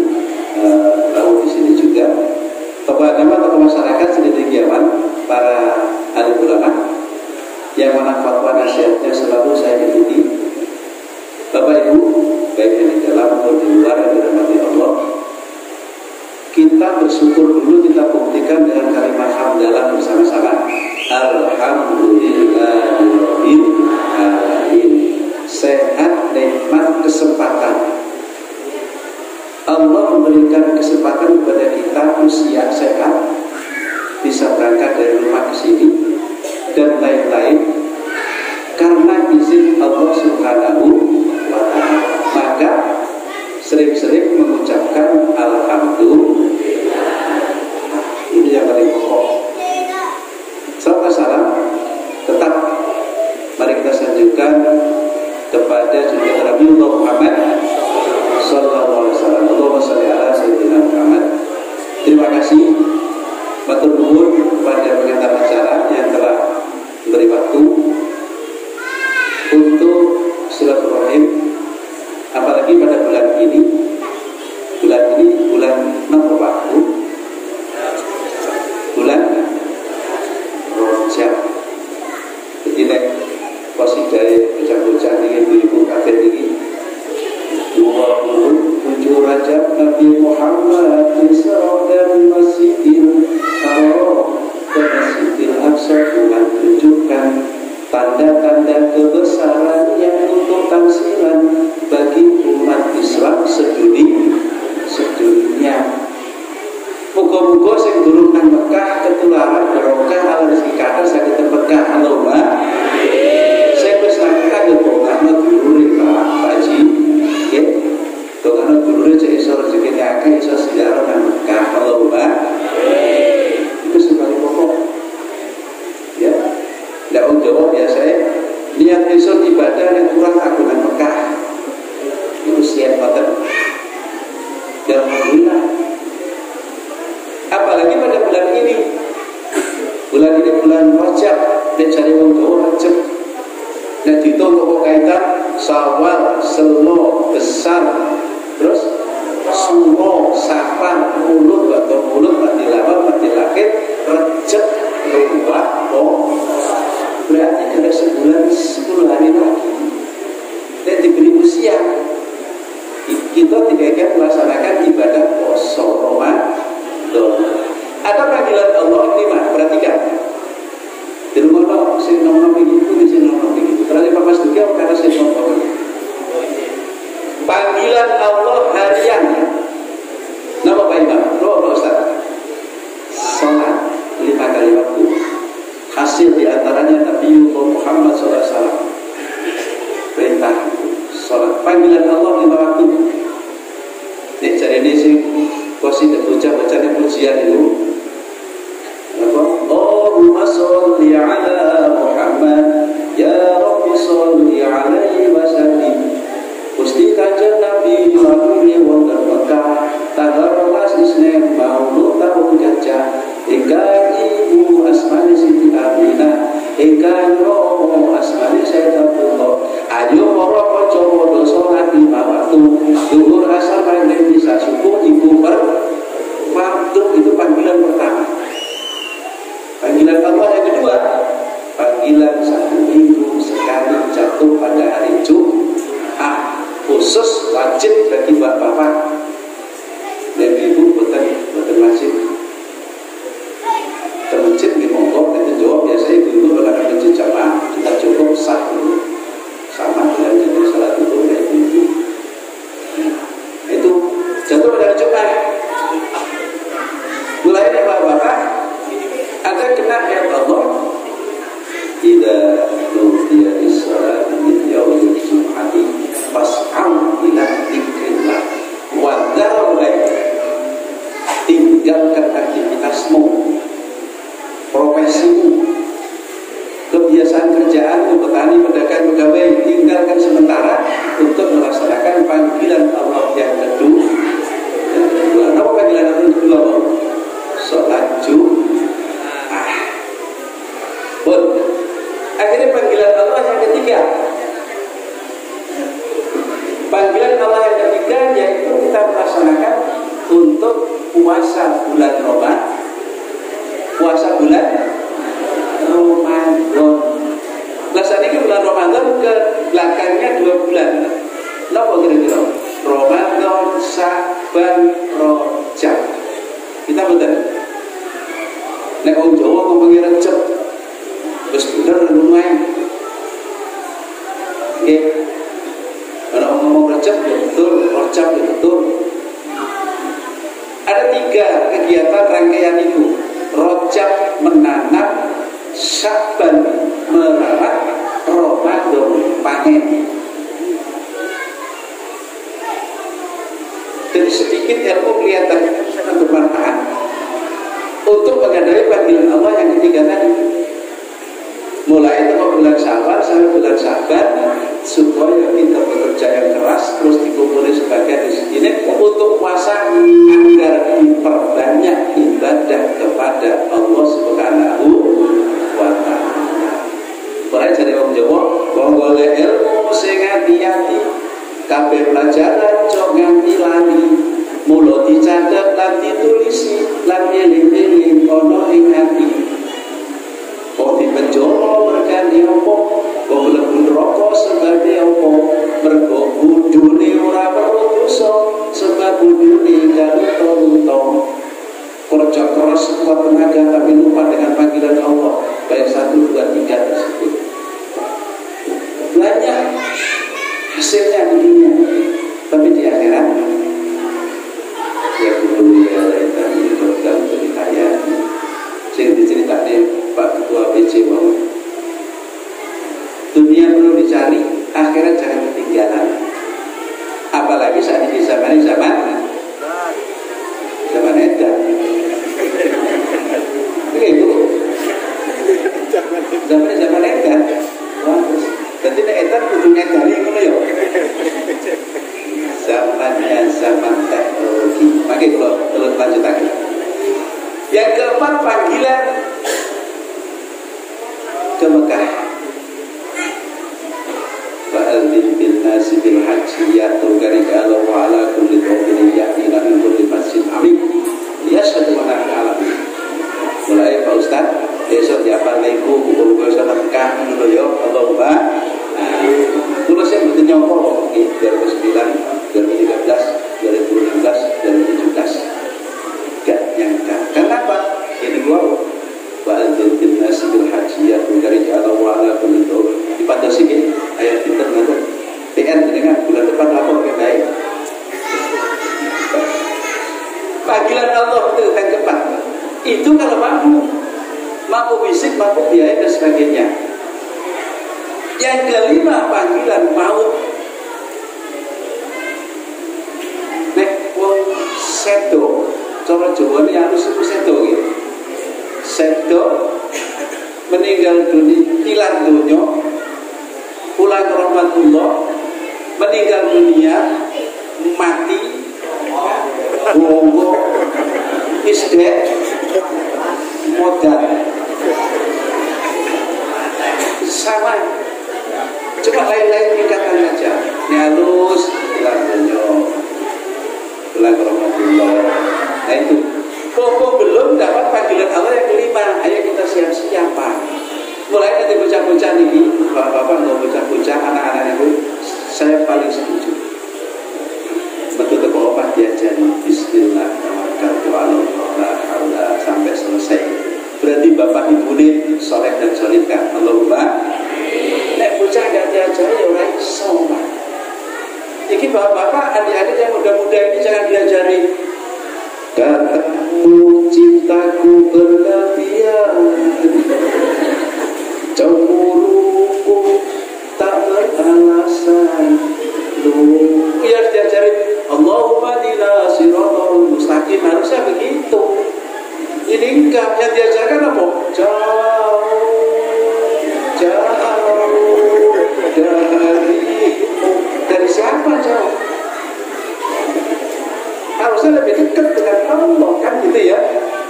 [SPEAKER 5] lalu di sini juga tokoh agama, tokoh masyarakat, cendekiawan, para alim ulama yang mana fatwa nasihatnya selalu saya ikuti. Bapak Ibu, baik yang di dalam maupun di luar yang dirahmati Allah, kita bersyukur dulu, kita buktikan dengan kalimat hamdalah bersama-sama. Alhamdulillahirabbil alamin. Sehat, nikmat, kesempatan. Allah memberikan kesempatan kepada kita usia sehat, bisa berangkat dari rumah ke sini dan lain-lain karena izin Allah Subhanahu wa ta'ala. Maka sering-sering mengucapkan alhamdulillah. Ini yang paling pokok. Salam tetap mari kita sanjungkan kepada junjungan Nabi Muhammad sallallahu alaihi wasallam. Allahumma shalli ala sayyidina Muhammad. Terima kasih matur nuwun kepada pengantar acara yang telah memberi waktu untuk silaturahim, apalagi pada bulan ini bulan nomor waktu, bulan Rajab. Jadi nek posisi bocah-bocah ini ibu-ibu kafir ini 27 Rajab Nabi Muhammad Isra dari Masjidil Haram ke Masjidil Aqsa, Tuhan tunjukkan tanda-tanda kebesarannya untuk tamsilan bagi umat Islam sedunia. Muga-muga sing durung nang Mekah ketularan barokah alazim kata saged Mekah Allahumma. Saya wis nang Mekah yo dongakno dulure Pak Haji. Nggih. Dongakno dulure cek iso rezeki akeh iso ziarah nang Mekah Allahumma. Itu sebab pokok. Ya. Ndak wong Jawa biasa niat iso ibadah yang kurang aku nang Mekah. Itu siap banget. Ya alhamdulillah. Apalagi pada bulan ini bulan Rajab dan cari wong Jawa Rajab dan ditunggu kaitan Syawal, Selo, Besar, terus Suro, Safar, Mulut atau Mulut, mati lama, mati lakit, Rajab, Ruwah, berarti ada sebulan 10 hari lagi dan diberi usia kita tidak melaksanakan ibadah puasa Ramadan. Ada panggilan Allah ini mah, perhatikan. Di rumah sing nom-nom begitu, di sini nom-nom begitu. Berarti Bapak Sedukia karena sing nom-nom begitu. Panggilan Allah harian. Nama Pak Imam, Pak Ustaz. Salat 5 kali waktu. Hasil diantaranya Nabi Muhammad SAW. Perintah salat. Panggilan Allah 5 waktu. Nek cari ini sing kosi bacanya pujian itu apa? Allahumma sholli ala Muhammad ya Rabbi sholli alaihi wa sallim. Gusti Kanjeng Nabi lalune wonten Mekah tanggal 12 Isnin Maulud tahun gajah ingkang ibu asmane Siti Aminah ingkang romo asmane Sayyidatullah. Ayo para kanca padha salat 5 waktu zuhur asar maghrib isya subuh ibu waktu. Itu panggilan pertama. Panggilan Allah yang kedua, panggilan 1 minggu sekali jatuh pada hari Jumat, khusus wajib bagi bapak-bapak dan ibu bukan wajib. Termasuk di monggo kita jawab biasa ibu kalau ada masjid jamaah kita cukup sah dulu sama dengan jadi salat itu dari ibu. Itu jatuh pada hari Jumat. Mulai dari bapak-bapak ada kena ayat Allah tidak nudiya isyarat min yaumil jum'ati fas'au ila dzikrillah wa dzarul tinggalkan aktivitasmu, profesimu, kebiasaan kerjaan, petani, pedagang, pegawai, tinggalkan sementara untuk melaksanakan panggilan Allah yang kedua. Apa panggilan Allah yang kedua? Sholat Jumat. Akhirnya panggilan Allah yang ketiga. Panggilan Allah yang ketiga yaitu kita melaksanakan untuk puasa bulan Ramadan. Puasa bulan Ramadan. Laksanakan bulan Ramadan ke belakangnya 2 bulan. Napa kira-kira? Ramadan, Sa'ban, Rajab. Kita betul. Nek wong Jawa ngomongin Rajab, wis bener lumayan. Nggih. Kalau ngomong Rajab ya betul, Rajab ya betul. Ada 3 kegiatan rangkaian itu. Rajab menanam, Sa'ban merawat, Ramadan panen. Jadi sedikit ilmu kelihatan sangat bermanfaat untuk menghadapi panggilan Allah yang ketiga tadi. Mulai dari bulan Syawal sampai bulan Sa'ban supaya kita bekerja yang keras terus dikumpulkan sebagian di sini untuk puasa agar diperbanyak ibadah kepada Allah Subhanahu wa Ta'ala. Mulai dari orang Jawa, wong golek ilmu sing hati-hati, kabeh pelajaran cok nganti lali, mulo dicatet lan ditulisi lan eling-eling ana ing ati. Kok dipenjara mergane apa? Kok mlebu neraka sebabe apa? Mergo budune ora perlu dosa, sebab budune galuto-luto. Kerja keras sekuat tenaga tapi lupa dengan panggilan Allah. Baik 1, 2, 3 tersebut. hasilnya di dunia, tapi di akhirat ya dulu ya lain program dari kaya sing diceritake Pak Ketua PJ mau dunia perlu dicari, akhirat jangan ketinggalan. Apalagi saat ini zaman edan begitu zaman edan. Jadi edan kudu ngedani ngono ya. Zamannya zaman teknologi. Mari kalau terus lanjut lagi. Yang keempat, panggilan ke Mekah. Fa'adzim bil nasi bil haji ya'tuka Allah wa ala kulli dhamirin ya'tina min kulli masjid amin liyashhadu anna alamin. Mulai Pak Ustaz, besok diapal minggu kumpul sama Mekah dulu ya Allahumma. Kalau saya betul nyokol 2009, 2013, 2016, 2017 gak nyangka. Kenapa? Ini gua wa'adzim bil nasi bil haji ya'tuka Allah wa ala kulli dhamirin dipatasi ke ayat pinter nanti PR dengan bulan depan lapor ke baik. Panggilan Allah itu yang keempat. Itu kalau mampu fisik, mampu biaya dan sebagainya. Yang kelima, panggilan maut. Nek wong sedo, cara Jawa ini harus itu sedo gitu. Sedo meninggal dunia, tilar dunia, pulang ke rahmatullah, meninggal dunia, mati, wonggo, isdek, modal, sama, cuma lain-lain tingkatan aja. Ini halus, pulang dunia, pulang ke rahmatullah. Nah itu, pokok belum dapat panggilan Allah yang kelima. Ayo kita siap-siap Pak. Mulai dari bocah-bocah ini, bapak-bapak nggak bocah-bocah, anak-anak itu, saya paling setuju. Betul kalau obat diajari Bismillah, tawakkaltu 'alallah sampai selesai. Berarti bapak ibu ini soleh dan solihah. Allahumma. Nek bocah nggak diajari orang soleh. Jadi bapak-bapak, adik-adik yang muda-muda ini jangan diajari. Katamu cintaku berlebihan, cemburuku tak beralasan. Biar diajari Allahumma dina siratal mustaqim, harusnya begitu. Ini enggak, yang diajarkan apa? Jauh dari siapa jauh? Harusnya lebih dekat dengan Allah kan gitu ya.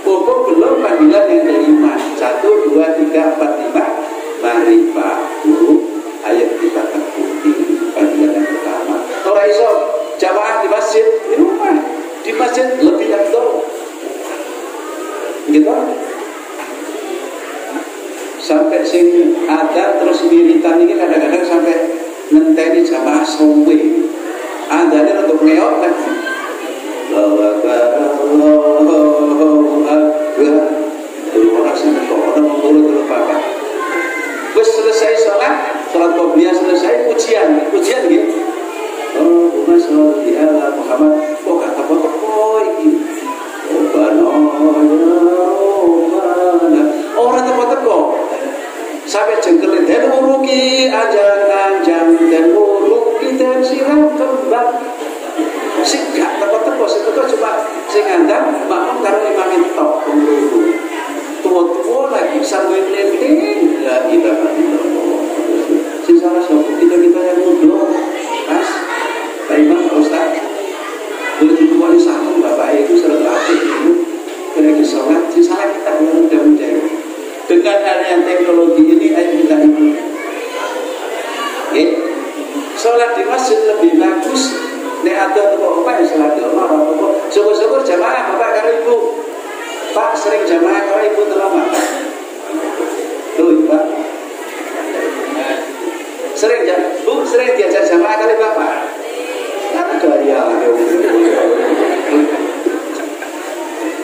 [SPEAKER 5] Pokok belum panggilan yang kelima. 1, 2, 3, 4, 5. Mari Pak Guru, ayo kita takuti panggilan yang pertama. Kalau iso jamaah di masjid, di rumah, di masjid lebih afdal. Gitu. Sampai sing ada terus wiritan ini kadang-kadang sampai ngenteni jamaah somwe. Adanya untuk ngeok kan. Allahu Akbar. Orang sampai kok orang menurut dulu Bapak. Terus selesai sholat qobliyah selesai, ujian gitu. Allahumma sholli ala Muhammad. Kok kata apa iki? Orang teko-teko sampai jengkel dan uruki anjang-anjang dan uruki dan siram kembang. Sing gak teko-teko, sing teko cuma sing ngandang makmum karo imam tok pengurus. Tua-tua lagi sambil lenting, la ilaha illallah. Sing salah satu kita yang muda, Mas, Pak Imam, Pak Ustaz. Boleh dikuali satu Bapak itu sering latih itu kena sholat. Sing salah kita yang muda-muda. Dengan adanya teknologi ini ayo kita ikuti. Sholat di masjid lebih bagus. Nek ada toko apa yang sholat di rumah apa? Syukur-syukur jamaah Bapak karo Ibu. Pak sering jamaah karo Ibu terlama. Tuh Pak. Sering Bu sering diajak jamaah kali Bapak. Apa gaya?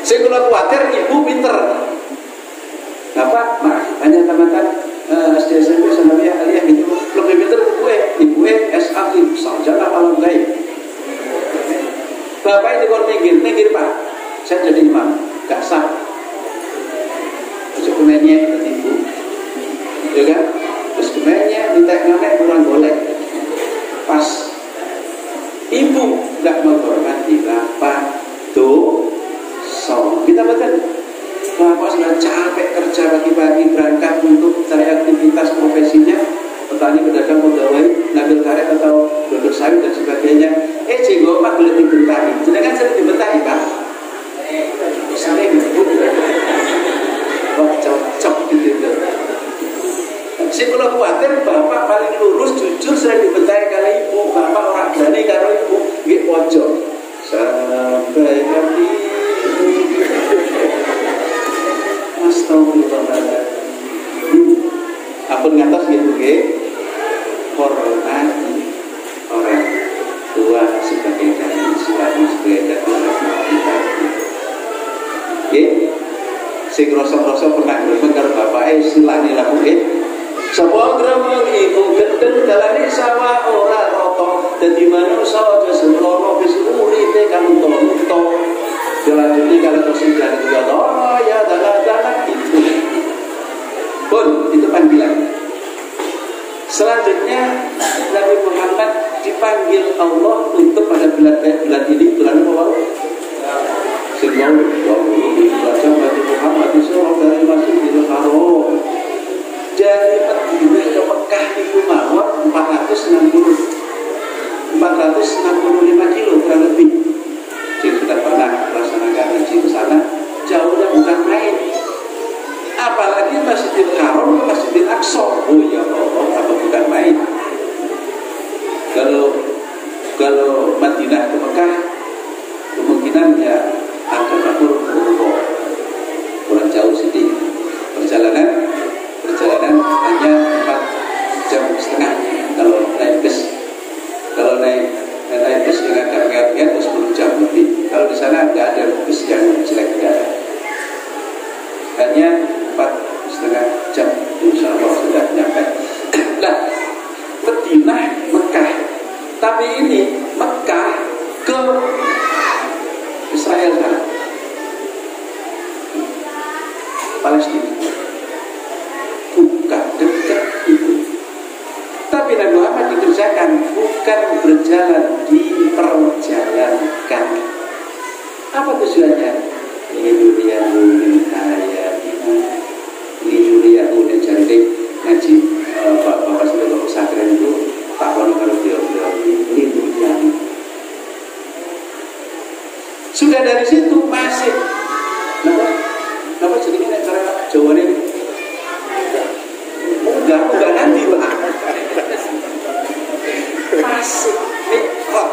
[SPEAKER 5] Saya kalau khawatir Ibu pinter. Bapak, hanya tamatan SD SMP sama aliyah gitu. Lebih pinter ibu S.A. saya jadi imam, gak sah. Ojo kemenye ibu, ya kan? Terus kemenye minta kurang golek. Pas ibu gak menghormati bapak, kita betul. Bapak sudah capek kerja pagi-pagi berangkat untuk cari aktivitas profesinya, petani, pedagang, pegawai, ngambil karet atau duduk sawit dan sebagainya. Jenggot mak boleh dibentahi. Sedangkan sering dibentahi pak. Sering wah cocok gitu. Si kalau khawatir bapak paling lurus jujur sering dibentahi kali ibu, bapak orang berani karo ibu, nggih pojok sampai hati. Astagfirullahaladzim. Ampun ngatos gitu nggih. Hormati orang tua sebagai dari suami sebagai dari kita. Nggih. Sing rasa-rasa pernah gremeng karo bapake silane laku nggih. Sapa gremeng iku genten dalane sawah ora rata. Dadi manungsa aja sembrono wis uripe kang unta-unta. Dilanjuti kalau tersinggah juga ya dana itu pun itu panggilan. Selanjutnya Nabi Muhammad dipanggil Allah untuk pada bulan ini, bulan apa? Sebelum baca Nabi Muhammad disuruh dari Masjidil Haram dari Madinah ke Mekah itu mawon 465 kilo kurang lebih. Jika sudah pernah melaksanakan haji ke sana, jauhnya bukan main. Apalagi Masjidil Haram ke Masjidil Aqsa. Oh ya Allah, apa bukan main? Kalau Madinah ke Mekah, kemungkinan ya akan atur kurang jauh sedikit. Perjalanan hanya 4,5 jam kalau naik bus. Kalau naik bus dengan harga 10 jam lebih. Kalau di sana nggak ada bus yang jelek, nggak ada. Hanya 4,5 jam, insya Allah sudah nyampe. Nah, Madinah, Mekah. Tapi ini Mekah ke Israel sana, Palestina. Bukan dekat itu. Tapi Nabi Muhammad dikerjakan bukan berjalan, diperjalankan. Apa tujuannya? Liyuriyahu min ayatihi. Liyuriyahu dan cantik ngaji Bapak sudah ke pesantren itu takon kalau beliau liyuriyahu. Sudah dari situ masih Kenapa jadi ini cara Jawa ini? Enggak nanti Pak. Masih mikrot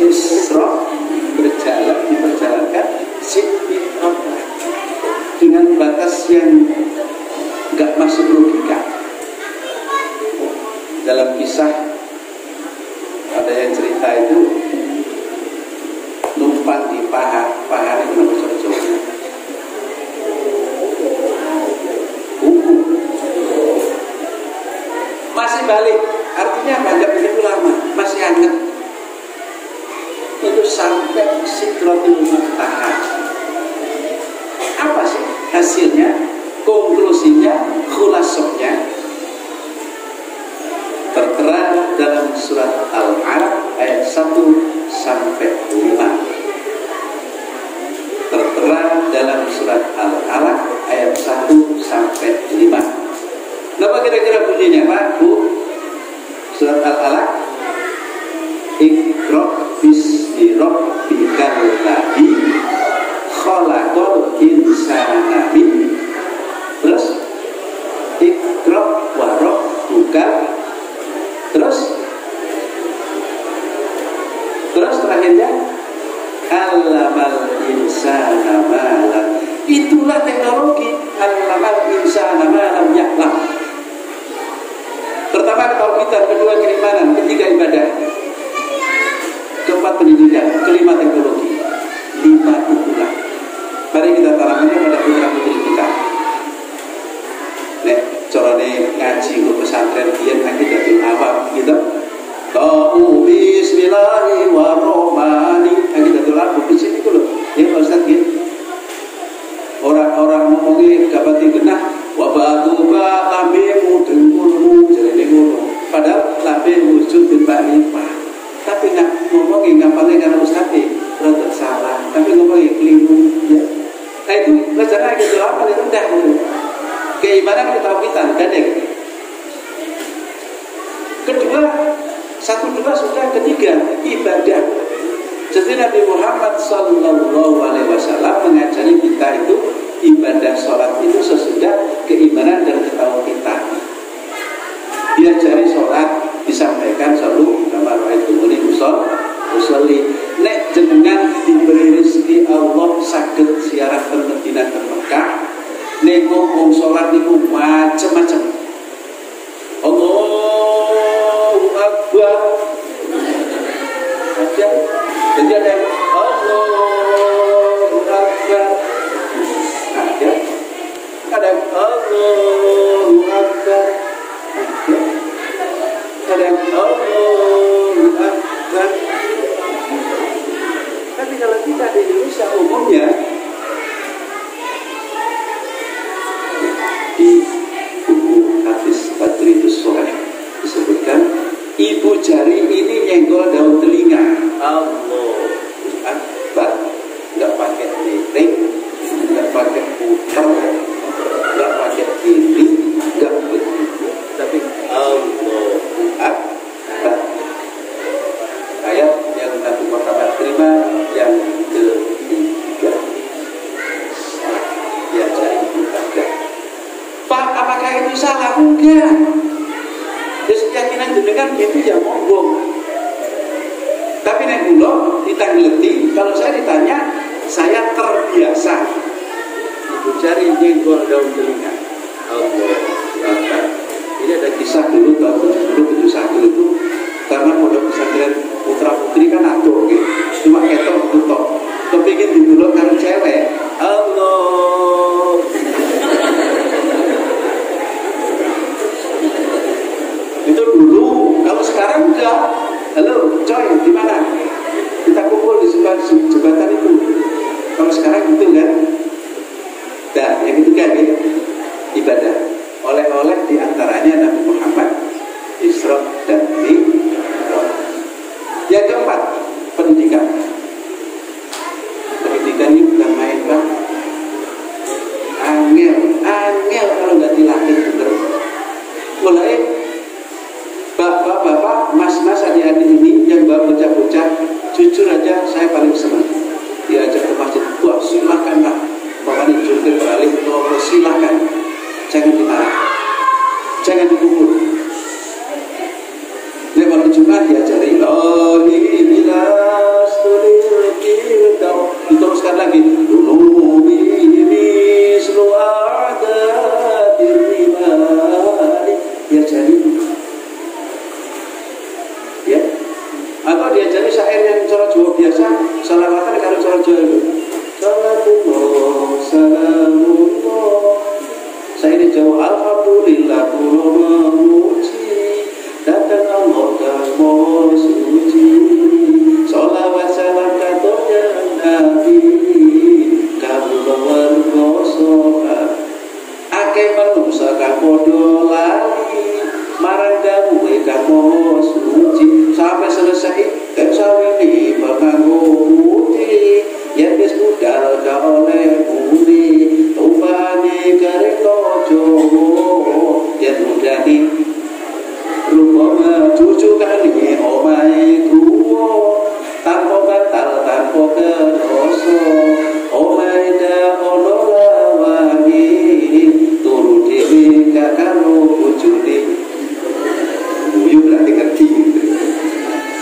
[SPEAKER 5] Isra diperjalankan mikrot dengan batas yang enggak masuk logika. Dalam kisah ada yang cerita itu numpang di paha itu nama cocoknya masih balik, artinya banyak begitu lama, masih hangat itu sampai Sidratul Muntaha. Apa sih hasilnya, konklusinya, khulasahnya? Tertera dalam surat Al-Alaq ayat 1 sampai 5. Tertera dalam surat Al-Alaq ayat 1 sampai 5. Apa kira-kira bunyinya Pak, Bu? Surat Al-Alaq, Iqra bismi rabbikal ladzi khalaqal insana min. Terus Iqra wa rabbuka. Terus terakhirnya Allamal insana ma lam. Itulah teknologi Allamal insana ma lam ya'lam. Pertama ketauhidan, kedua keimanan, ketiga ibadah, keempat pendidikan, kelima teknologi, 5 itulah. Mari kita tanamkannya pada putra putri kita. Nek corone ngaji ke pesantren biyen nanti dadi awam gitu. Ta'u bismillahirrahmanirrahim. Kita dadi lagu di sini dulu. ngomongin ngapalnya karena ustadz rada salah, tapi ngomongin keliru ya. Nah itu belajarnya gitu apa itu rendah gitu. Keimanan ketauhidan gadek. Kedua, satu dua sudah. Ketiga, ibadah. Jadi Nabi Muhammad SAW mengajari kita itu ibadah sholat itu sesudah keimanan dan ketauhidan. Diajari sholat disampaikan selalu kamar itu muni usolli. Nek jenengan diberi rezeki Allah saged ziarah ke Madinah ke Mekah, nek ngomong sholat niku macam-macam. Allahu Akbar. Aja. Jadi ada yang Allahu Akbar. Aja. Ada yang Allahu Akbar. Ada yang Allahu Akbar. Tapi kalau kita di Indonesia umumnya di buku hadis Badritus Sholeh disebutkan ibu jari ini nyenggol daun telinga. Allahu Akbar. Nggak pakai piring, nggak pakai putar, nggak pakai piring, nggak begitu, tapi Allahu Akbar. Ayat yang Nabi Muhammad terima yang ketiga. Ya jari ibadah. Pak, apakah itu salah? Enggak. Terus keyakinan jenengan itu ya monggo. Tapi nek kula ditangleti, kalau saya ditanya, saya terbiasa. Ibu jari nyenggol daun telinga. Allah. Ini ada kisah dulu tahun 70-71 itu karena pondok pesantren putra putri kan aduh gitu. Cuma ketok tutok. Kepingin dibulok karo cewek. Allah. Itu dulu, kalau sekarang enggak. Halo, coy, di mana? Kita kumpul di sebelah jembatan itu. Kalau sekarang gitu kan? Nah, yang itu kan ya, ibadah. Oleh-oleh diantaranya Nabi Muhammad Isra dan Mi'raj. Yang keempat, pendidikan. Pendidikan ini bukan main Pak. Angel kalau nggak dilatih bener. Mulai bapak-bapak, mas-mas, adik-adik ini yang bawa bocah-bocah, jujur aja saya paling senang diajak ke masjid. Wah, silakan lah. Makanya jungkir balik, silakan. Jangan dimarah, jangan dipukul. Nek malam Jumat diajari diteruskan lagi dulu ini ada dirimani diajari ya, atau diajari syair yang cara Jawa biasa, salawatan kalau cara Jawa itu salatullah salamullah. Saya di Jawa alhamdulillah kulo memuji datang Allah kamu suci sholawat salam katonya Nabi kamu warga soha akeh manusia kamu lali marang kamu kamu suci sampai selesai dan sawini panganggo putih yang wis budal ka oleh bumi tumpane kereta Jowo yang mudani rupanya cucu kali omahe tuwa tanpa batal tanpa keroso omahe da ono lawangi turu dhewe gak karo bojone guyu berarti ngerti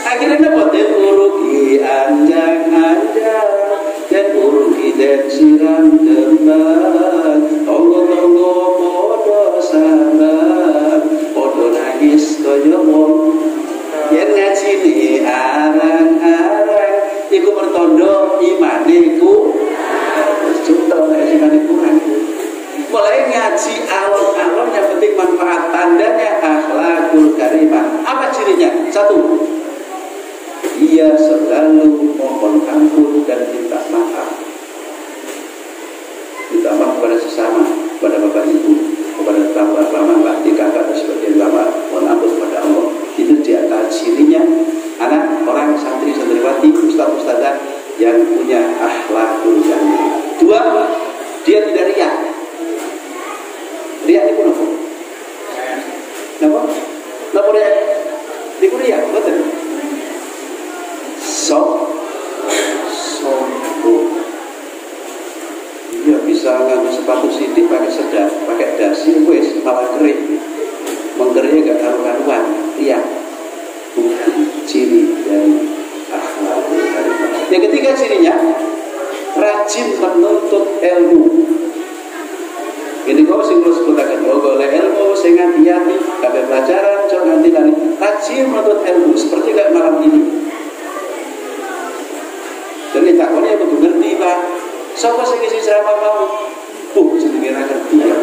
[SPEAKER 5] akhirnya dapat urugi anjang-anjang dan urugi dan siram kembang tonggo-tonggo podo sabar podo nangis kaya wong yen ngaji ni arang-arang iku pertondo imaniku contoh imane kurang mulai ngaji alon-alon yang penting manfaat tandanya akhlakul karimah. Apa cirinya? Satu, ia selalu mohon ampun dan minta maaf. Minta maaf kepada sesama, kepada bapak ibu, kepada bapak lama, bakti kakak dan sebagainya lama. Mohon ampun kepada Allah. Itu di antara cirinya anak orang santri menghormati ustaz-ustazah yang punya akhlakul karimah. Dua, dia tidak riak. Riak itu apa? Napa? Napa riak? Itu riak, betul. Sombong. Dia bisa nganggo sepatu sidik pakai sedap, pakai dasi wis malah kering. Mengkernya gak karu-karuan. Riak. Bukan ciri dari akhlakul karimah. Yang ketiga cirinya rajin menuntut ilmu. Ini kau sing terus sebutakan golek ilmu sing hati-hati kabeh pelajaran cok nanti rajin menuntut ilmu seperti kayak malam ini. Dan takone kudu ngerti, Pak. Sapa sing isi ceramah mau? Jenenge ra ngerti ya.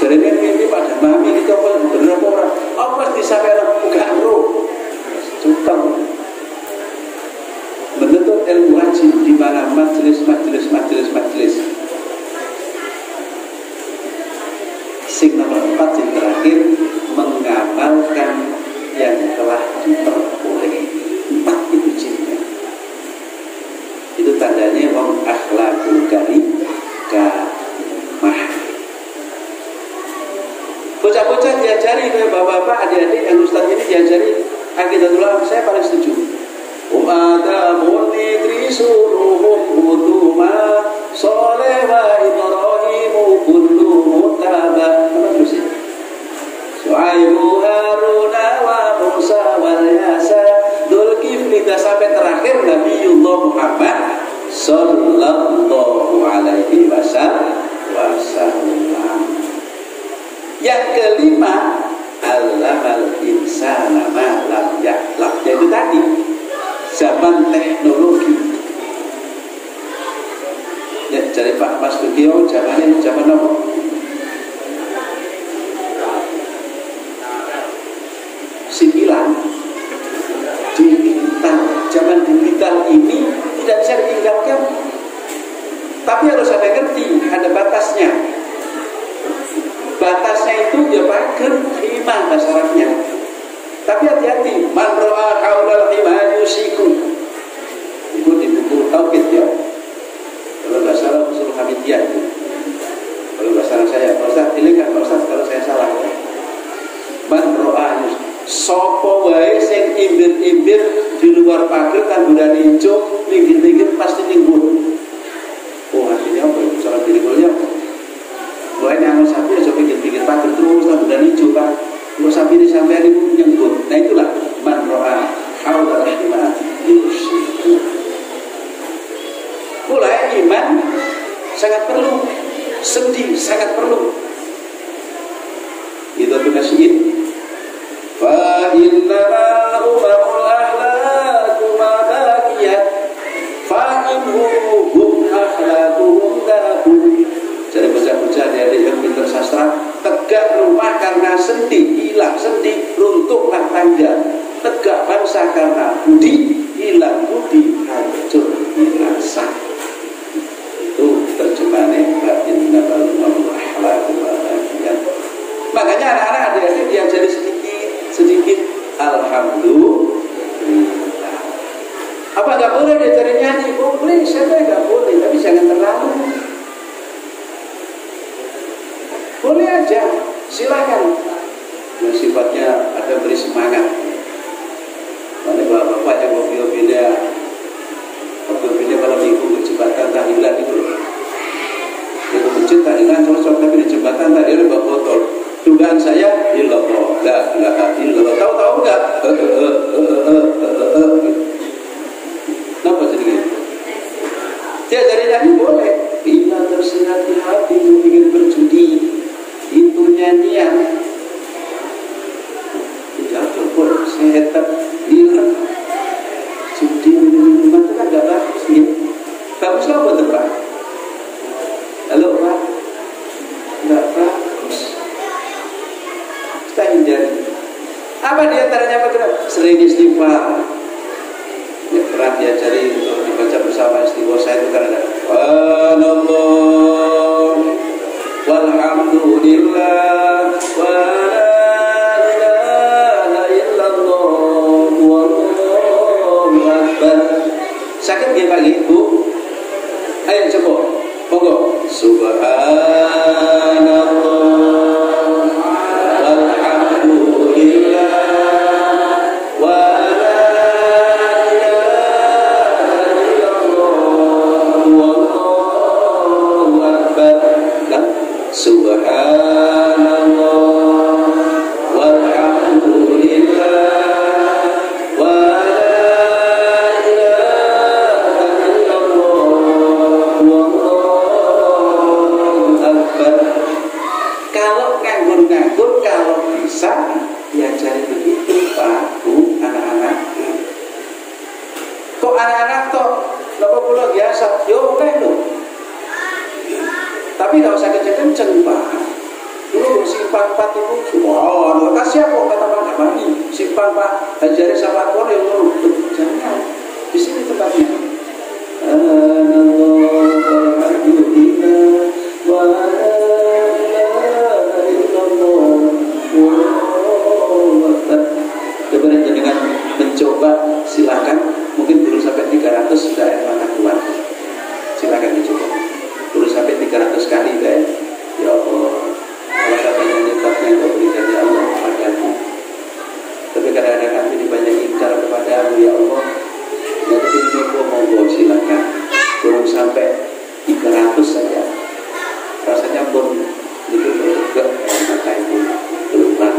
[SPEAKER 5] Jarene mimpi pada mami itu apa bener apa ora? Apa disampaikan gak ero. Cutang. Menuntut ilmu rajin di mana majelis. Sing nomor 4 yang terakhir mengamalkan yang telah diperoleh. 4 itu cirinya. Itu tandanya wong akhlakul karimah. Bocah-bocah diajari oleh bapak-bapak, adik-adik yang ustaz ini diajari akidatullah, saya paling setuju. Umadamun idrisuruhum utuma soleh wa ibrahimu kullu mutaba. Apa terus ya? Su'aibu haruna wa musa wal yasa Dzulkifli sampai terakhir Nabiullah Muhammad sallallahu alaihi wasallam. Yang kelima, allamal insana ma lam ya'lam. Yaitu tadi zaman teknologi. Ya, dari Pak Mas Dukio zaman apa? Sipilan digital. Zaman digital ini tidak bisa ditinggalkan. Tapi harus ada ngerti, ada batasnya. Batasnya itu ya pager hima bahasa Arabnya. Tapi hati-hati, man ra'a haulal hima yusiku. Itu di buku tauhid ya. Kalau bahasa Arab usul hamidiyah. Kalau bahasa Arab saya, Pak Ustaz, pilihkan Pak Ustaz kalau saya salah. Man ra'a sopo wae sing imbir-imbir di luar pager tanduran hijau, linggir-linggir pasti ninggul. Oh, artinya apa? Salah pilihnya apa? Mulai yang sapi aja pikir-pikir pager terus dan hijau Pak. Kalau sapi ini sampai itu nyenggut. Nah itulah man ro'a haula rahimah yusiku. Mulai iman sangat perlu, sedih sangat perlu. Itu tunasiin. Fa innama umamul ahlaqu ma baqiyat fa inhum akhlaquhum tabun. Jadi bocah-bocah dari yang pintar sastra, tegak rumah karena sendi, hilang sendi, runtuhlah tangga. Tegak bangsa karena budi, hilang budi, hancur binasa. Itu terjemahannya innama umamul ahlaqu ma baqiyat. Makanya anak-anak adik-adik diajari sedikit alhamdulillah. Apa nggak boleh diajari nyanyi? Boleh, siapa yang nggak boleh, tapi jangan terlalu. Boleh aja, silakan. Yang sifatnya ada beri semangat. Mana bapak-bapak yang mobil-mobilnya malam minggu ke jembatan tahlilan itu loh. Di masjid tahlilan cocok, tapi di jembatan tahlilan bawa botol. Dugaan saya, illallah, la illallah. Tahu-tahu enggak? Kenapa jadi gitu? Dia dari tadi boleh. Bila tersirat di hati ingin berjudi, itu nyanyian. Tidak cukup setan hilang. Judi minuman itu kan gak bagus ya. Baguslah buat apa? Halo Pak, gak bagus. Kita hindari. Apa diantaranya bergerak? Sering istighfar. Ya, pernah diajari untuk dibaca bersama istighfar saya itu karena Subhanallah walhamdulillah wa la ilaha illallah wallahu akbar Sakit nggih Pak nggih, Bu? Ayo coba. Monggo. Subhanallah walhamdulillah wa la ilaha illallah wallahu akbar. Subhanallah walhamdulillah wa la ilaha illallah wallahu akbar. Kalau nganggur-nganggur, kalau bisa diajari begitu Pak Bu, anak-anak. Kok anak-anak toh napa kula biasa yo oke lho. Tapi tidak usah kenceng-kenceng Pak. Dulu simpan Pak itu, wah, kasih apa kata Pak Damani? Simpan Pak, ajari sama aku yang dulu. Jangan, di sini tempatnya. Coba dengan mencoba, silakan. Mungkin belum sampai 300 sudah air mata keluar. Silakan dicoba. Terus sampai 300 kali kan? Ya Allah, kalau katanya nyebabnya kau berikan ya Allah padamu. Tapi kadang-kadang kami banyak ingkar kepadamu ya Allah. Yang ini monggo silakan. Belum sampai 300 saja. Rasanya pun itu juga mata itu berubah.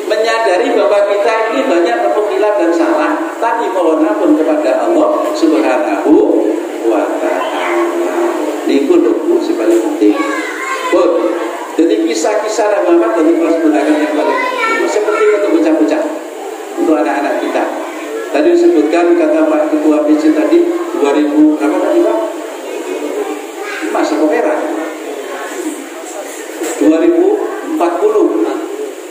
[SPEAKER 5] Menyadari bahwa kita ini banyak terpilih dan salah. Tapi mohon ampun kepada Allah Subhanahu wa Ta'ala. Niku dulu si paling penting. Bon, jadi kisah-kisah dan Muhammad dari kelas gunakan yang paling seperti untuk bocah-bocah, untuk anak-anak kita. Tadi disebutkan kata Pak Ketua PC tadi 2000 berapa tadi Pak? Masa pemerah 2040.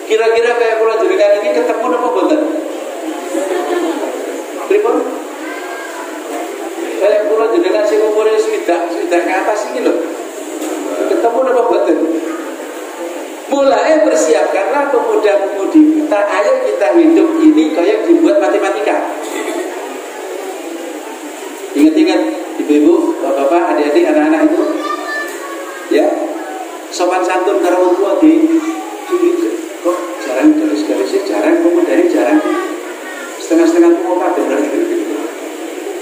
[SPEAKER 5] Kira-kira kayak pulau jaringan ini ketemu apa boten? Pripun? Kayak pulau jaringan sing umure sudah ke atas ini loh. Ketemu apa boten? Mulai persiapkanlah pemuda-pemudi kita, ayo kita hidup ini kayak dibuat matematika. Ingat-ingat ibu-ibu, bapak-bapak, adik-adik, anak-anak itu, ya, sopan santun karo wong tua di kok jarang garis-garisnya jarang, pemudanya jarang, setengah-setengah tua kabeh berarti.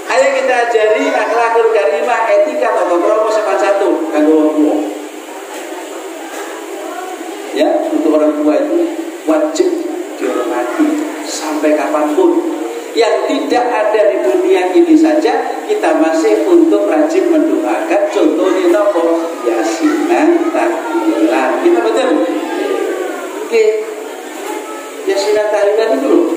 [SPEAKER 5] Ayo kita ajari akhlakul karimah, etika tata krama sopan santun kanggo wong tua. Ya, untuk orang tua itu wajib dihormati sampai kapanpun. Yang tidak ada di dunia ini saja kita masih untuk rajin mendoakan. Contohnya nopo yasinan tahlilan. Kita betul. Oke. Yasinan tahlilan itu loh.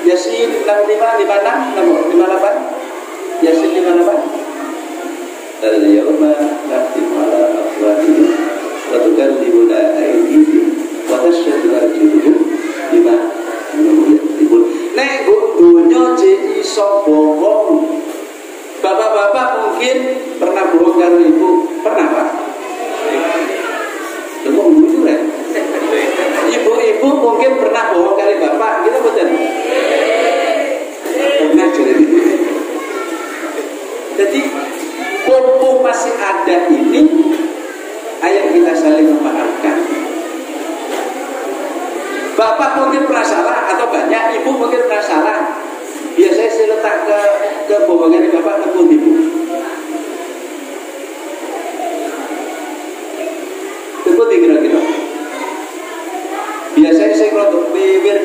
[SPEAKER 5] Yasin 6556 nomor 58. Yasin 58. Al-yawma nahtimu ala afwahihim wa tukallimuna aydihim wa tashhadu arjuluhum bima kanu yaktubun. Nek dunya jek iso bohong. Bapak-bapak mungkin pernah bohong karo ibu, pernah Pak? Bohong itu kan? Ibu-ibu mungkin pernah bohong kali bapak, gitu betul? Pernah jadi. Jadi mumpung masih ada ini, ayo kita saling memaafkan. Bapak mungkin pernah salah atau banyak, ibu mungkin pernah salah. Biasanya saya letak ke bohongan bapak nepun ibu. Nepun kira-kira. Biasanya saya kalau bibir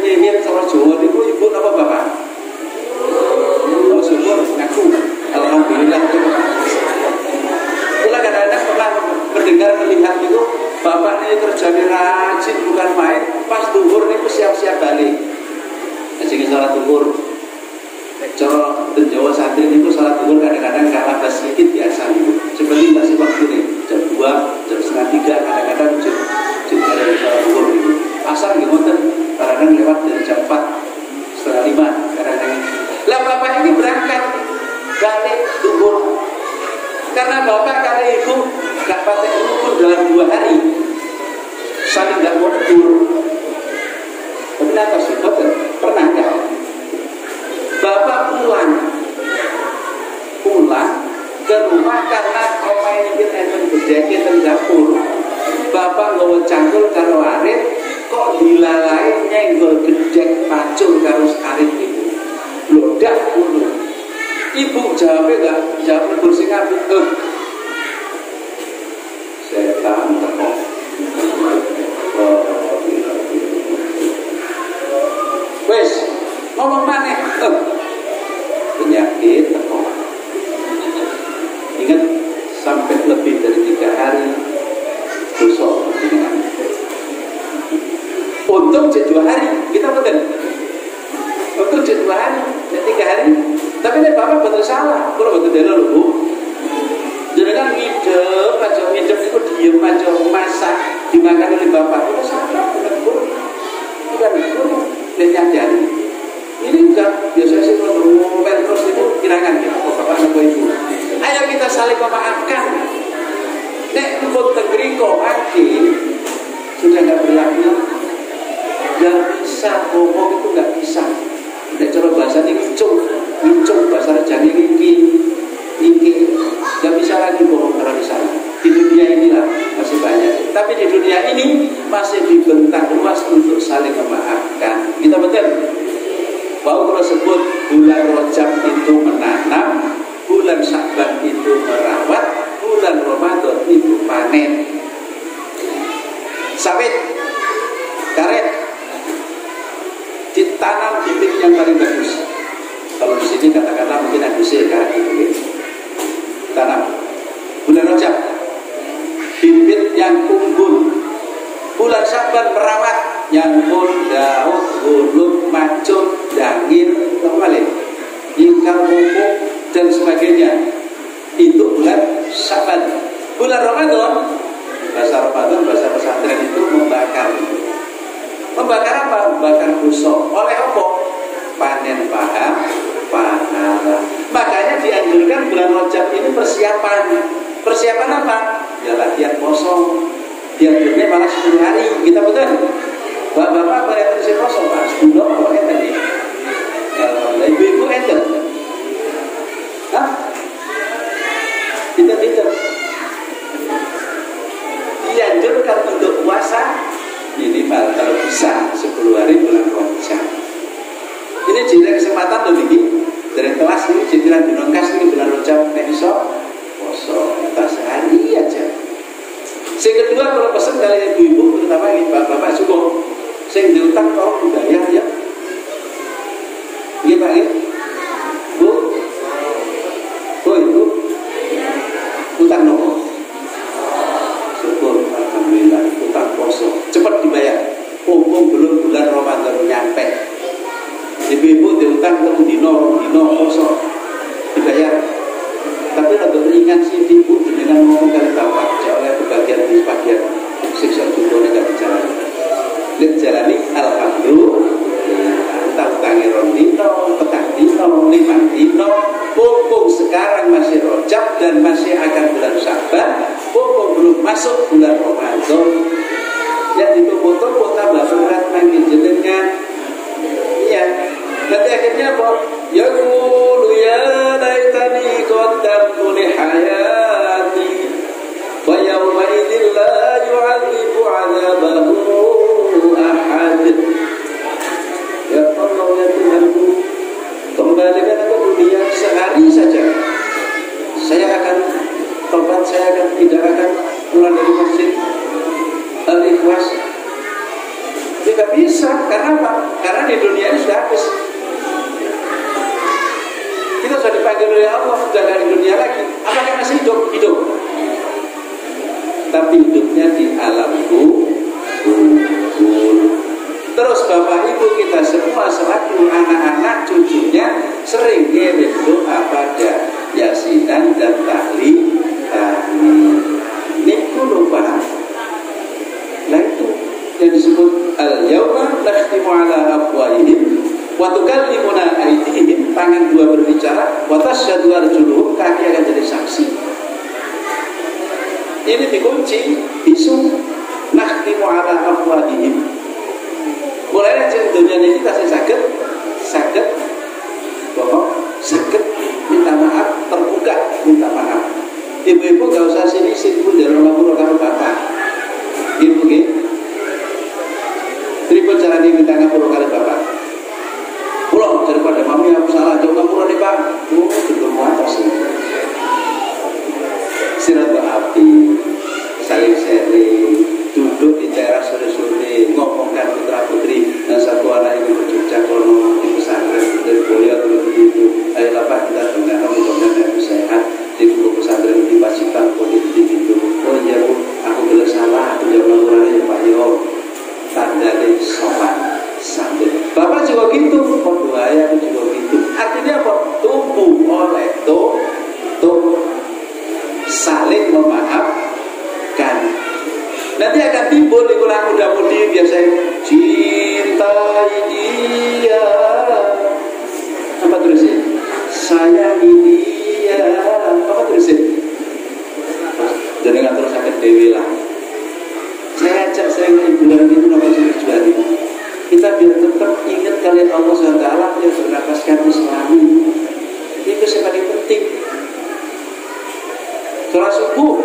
[SPEAKER 5] sama Jawa ibu apa bapak? Oh syukur ngaku. Alhamdulillah. Itulah kadang-kadang pernah mendengar melihat itu bapak ini kerjanya rajin bukan main. Pas duhur ini siap-siap balik. Jadi salat duhur. Cara Jawa santri itu salat duhur kadang-kadang kalah sedikit biasa gitu. Seperti masih waktu ini jam 2, jam setengah 3 kadang-kadang jam dari salat duhur gitu. Asal gimana? Kadang-kadang lewat dari jam 4, setengah 5 kadang-kadang. Lah bapak ini berangkat balik duhur. Karena bapak kali ibu gak pakai ukur dalam 2 hari. Saling gak mau tidur. Pernah kasih betul? Pernah gak? Bapak pulang dapur. Bapak nggawa cangkul karo arit, kok dilalai nyenggol gedek pacul karo arit ibu. Lho dak ngono. Ibu jawabnya enggak, jawab kursi apik. Setan teko. Wes, ngomong maneh. Penyakit teko. Ingat sampai lebih dari 3 hari busuk dengan untung jadi 2 hari kita betul untung jadi 2 hari jadi 3 hari tapi ini bapak betul salah kalau betul dulu bu jangan ngidep aja ngidep itu diem aja masak dimakan oleh bapak itu salah bukan lihat jadi ini enggak biasa sih kalau terus itu kirakan ya bapak sama ibu ayo kita saling memaafkan. Nek pun tegriko hati sudah nggak berlaku, nggak bisa ngomong itu nggak bisa. Nek cara bahasa ini wincung bahasa rejani iki nggak bisa lagi bohong kalau di sana. Di dunia inilah masih banyak, tapi di dunia ini masih dibentang luas untuk saling memaafkan. Kita betul. Bahwa kalau sebut bulan Rajab itu menanam, bulan Sya'ban itu merawat, bulan Ramadan itu panen. Sawit, karet, ditanam bibit yang paling bagus. Kalau di sini katakanlah mungkin agusnya karet itu, tanam. Bulan Rajab, bibit yang unggul. Bulan Sya'ban merawat, nyangkul, daun, gulung, macun, dangil, kembali, ingkar, pupuk dan sebagainya. Itu bulan Sya'ban. Bulan Ramadan, bahasa pesantren itu membakar. Membakar apa? Membakar busuk. Oleh apa? Panen pahala. Makanya dianjurkan bulan Rajab ini persiapan. Persiapan apa? Ya latihan kosong. Dianjurnya malah 10 hari. Kita betul. Bapak pada terus kosong Pak. 10 apa enten ya? Ibu enten. Hah? Tidak. Dianjurkan untuk puasa minimal kalau bisa 10 hari bulan Rajab. Ini jadi kesempatan loh ini dari kelas ini jadilah dinongkas ini bulan Rajab nek iso poso kita sehari aja. Yang kedua kalau pesan kalian ibu-ibu terutama ini bapak cukup sing diutang tolong dibayar ya. Iya Pak ya. Bu ibu utang nopo? Syukur alhamdulillah utang poso cepat dibayar. Belum bulan Ramadan nyampe. Ibu-ibu diutang temu dino poso dibayar. Tapi rada ringan sih ibu dengan ngomong kali bapak oleh bagian di sebagian siksa jumbohnya gak bicara. Lihat jalani alhamdulillah tangi rondino, petang dino, 5 dino. Mumpung sekarang masih Rajab dan masih akan bulan Sya'ban, mumpung belum masuk bulan Ramadan. Ya ditumpuk-tumpuk tambah berat makin jenengan. Iya. Nanti akhirnya apa? Ya qulu ya laitani qaddamtu li hayati wa yawma idzin la yu'adzibu 'adzabahu ahad. Ya Allah ya Tuhanku, kembalikan aku dunia sehari saja. Saya akan tobat, saya akan tidak akan pulang dari masjid Al-Ikhlas. Tidak bisa, karena apa? Karena di dunia ini sudah habis. Kita sudah dipanggil oleh Allah, sudah dari dunia lagi. Apakah masih hidup? Hidup. Tapi hidupnya di alam kubur. Terus bapak ibu kita semua selaku anak-anak cucunya sering ngirim doa pada yasinan dan tahlilan. Niku lupa. Nah itu yang disebut al-yawma nakhtimu ala afwahihim wa tukallimuna aydihim, tangan dua berbicara, wa tasyhadu arjuluhum, kaki akan jadi saksi. Ini dikunci isu nakhtimu ala afwahihim. Mulai dari dunia ini kita sakit bohong, sakit minta maaf, terbuka minta maaf. Ibu-ibu gak usah sini simpul dari rumah guru kamu saya timbul di lagu muda-mudi biasa cintai dia. Apa terusnya? Sayangi dia. Apa terusnya? Jadi nggak terus sakit dewi lah. Saya ajak saya bulan itu nama Juari. Kita biar tetap ingat kalian Allah SWT yang bernafaskan Islami. Itu yang paling penting. Sholat subuh.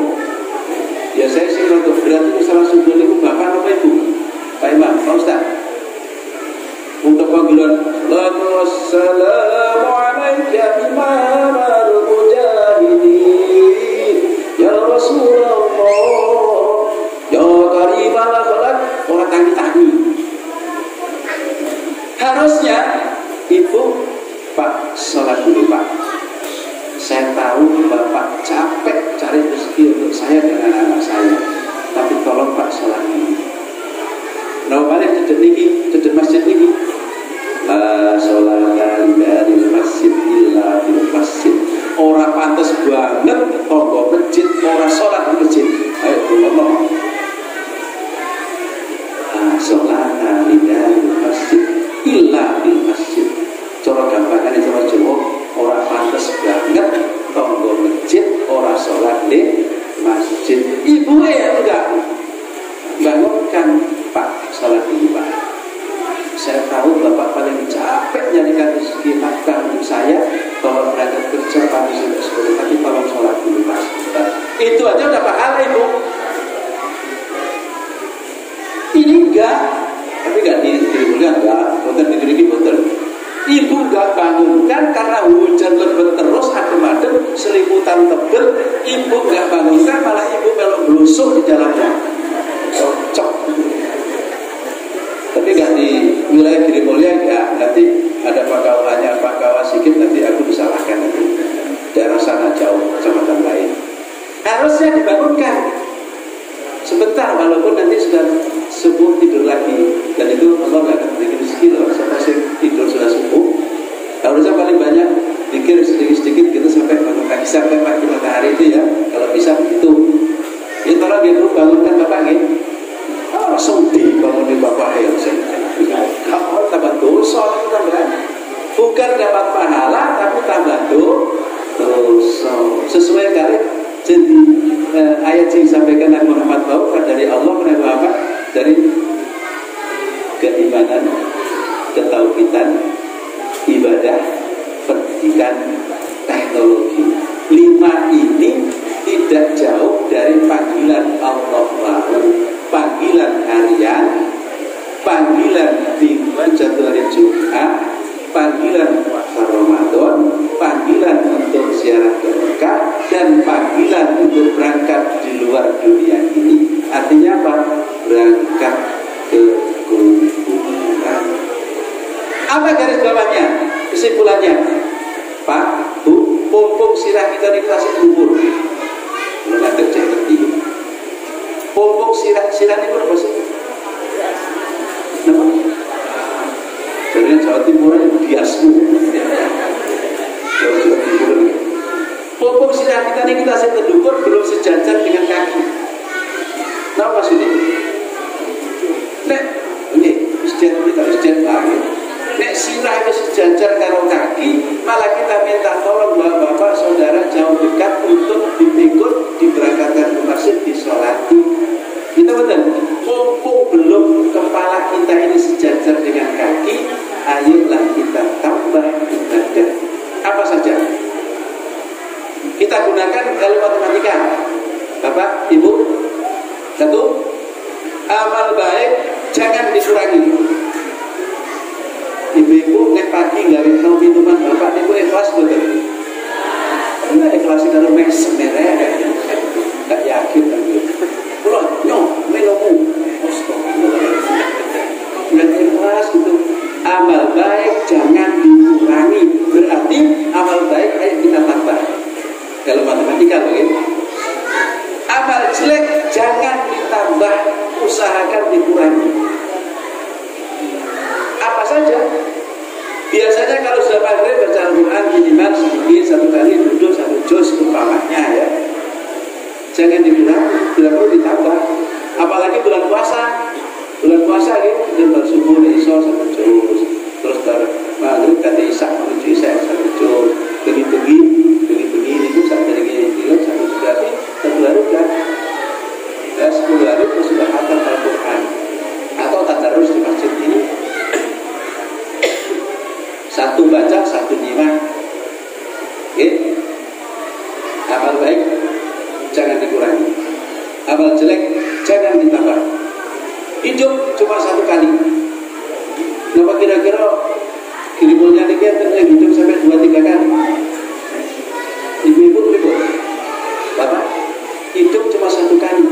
[SPEAKER 5] Ya saya sih untuk berat itu sholat subuh itu bapak apa ibu? Pak Imam, Pak Ustaz. Untuk panggilan Assalamualaikum Imam al-Mujahidin ya Rasulullah ya Karimah al-Akhlaq. Orang tani-tani. Harusnya ibu, Pak, sholat dulu Pak. Saya tahu Bapak capek cari rezeki untuk saya dan anak-anak saya, tapi tolong Pak sholat dulu. Nah balik cedek masjid ini. Sholat dari masjid illa di masjid. Orang pantas banget tonggo masjid, orang sholat di masjid. Ayo ngomong. Sholat dari masjid illa di masjid. Cara gampangan itu Jawa, orang pantas banget tonggo masjid, orang sholat di masjid. Ibu ya enggak bangunkan Pak sholat dulu Pak. Saya tahu Bapak paling capek nyarikan rezeki nafkah untuk saya. Kalau berangkat kerja pagi sampai sore, tapi tolong sholat dulu Pak. Itu aja udah pahala ibu. Ini enggak, tapi enggak diri enggak, boten diri boten. Ibu enggak bangunkan karena hujan lebat terus, adem-adem, selimutan tebel. Ibu enggak bangunkan, malah ibu melok blusuk di dalamnya. Cocok. Tapi enggak di wilayah Giri Mulia enggak. Nanti ada pakawalannya, Pakawa Sikit, nanti aku disalahkan nanti. Daerah sana jauh, kecamatan lain. Harusnya dibangunkan. Sebentar, walaupun nanti sudah subuh tidur lagi. Dan itu Allah nggak akan berikan rezeki loh. Sampai tidur sudah subuh. Harusnya paling banyak pikir sedikit-sedikit gitu sampai bangun pagi, sampai pagi matahari itu ya. Kalau bisa begitu. Ya tolong ibu bangunkan Bapak gitu. Langsung dibangun di Bapak ya. Kamu tambah dosa itu tambahan. Bukan dapat pahala tapi tambah dosa. Sesuai kali jadi ayat yang disampaikan Nabi Muhammad Bauka dari Allah menawa apa? Dari keimanan, ketauhidan, ibadah, pendidikan, teknologi. 5 ini tidak jauh dari panggilan Allah baru, panggilan harian, panggilan di jatuh hari Jumat, panggilan puasa Ramadan, panggilan untuk ziarah ke Mekah, dan panggilan untuk berangkat di luar dunia ini. Artinya apa? Berangkat ke kuburan. Apa garis bawahnya? Kesimpulannya, Pak, Bu, pompong sirah kita di kelas kubur. Belum ada cek ngerti. Pompong sirah ini berapa sih? Nama? Jadi Jawa Timur itu biasmu. Jawa Timur. Pompong sirah kita ini kita setedukur belum sejajar dengan kaki. Nah maksudnya? Nek, ini isjen lagi. Nek sirah itu sejajar karo kaki, malah kita minta tolong bapak saudara jauh dekat untuk dipikul, diberangkatkan ke masjid, disolati. Kita betul, mumpung belum kepala kita ini sejajar dengan kaki, ayolah kita tambah ibadah. Apa saja? Kita gunakan dalam matematika. Bapak, Ibu, satu, amal baik jangan dikurangi. Ibu-ibu nek pagi nggak minum minuman bapak, ibu ikhlas betul. Enggak ikhlas dalam mesem merah, nggak yakin kan? Pulang nyok minummu, nggak ikhlas gitu. Amal baik jangan dikurangi, berarti amal baik ayo kita tambah. Kalau matematika begitu. Amal jelek jangan ditambah, usahakan dikurangi. Apa saja? Biasanya kalau sudah maghrib baca Al-Quran minimal sedikit, 1 kali duduk 1 juz umpamanya ya. Jangan dikurangi, tidak perlu ditambah. apalagi bulan puasa gitu, jam subuh iso 1 juz, terus bar maghrib kate isak menuju isak 1 juz, bengi itu sampai gini itu 1 juz berarti 1 hari kan ya 10 hari terus sudah hafal Al-Quran atau tadarus di masjid ini, 1 baca 1 nyimak. Amal baik jangan dikurangi, amal jelek jangan ditambah. Hidup cuma 1 kali. Kenapa kira-kira kirimulnya ini kan hidup sampai 2-3 kali? Ibu-ibu ribut, Bapak, hidup cuma 1 kali.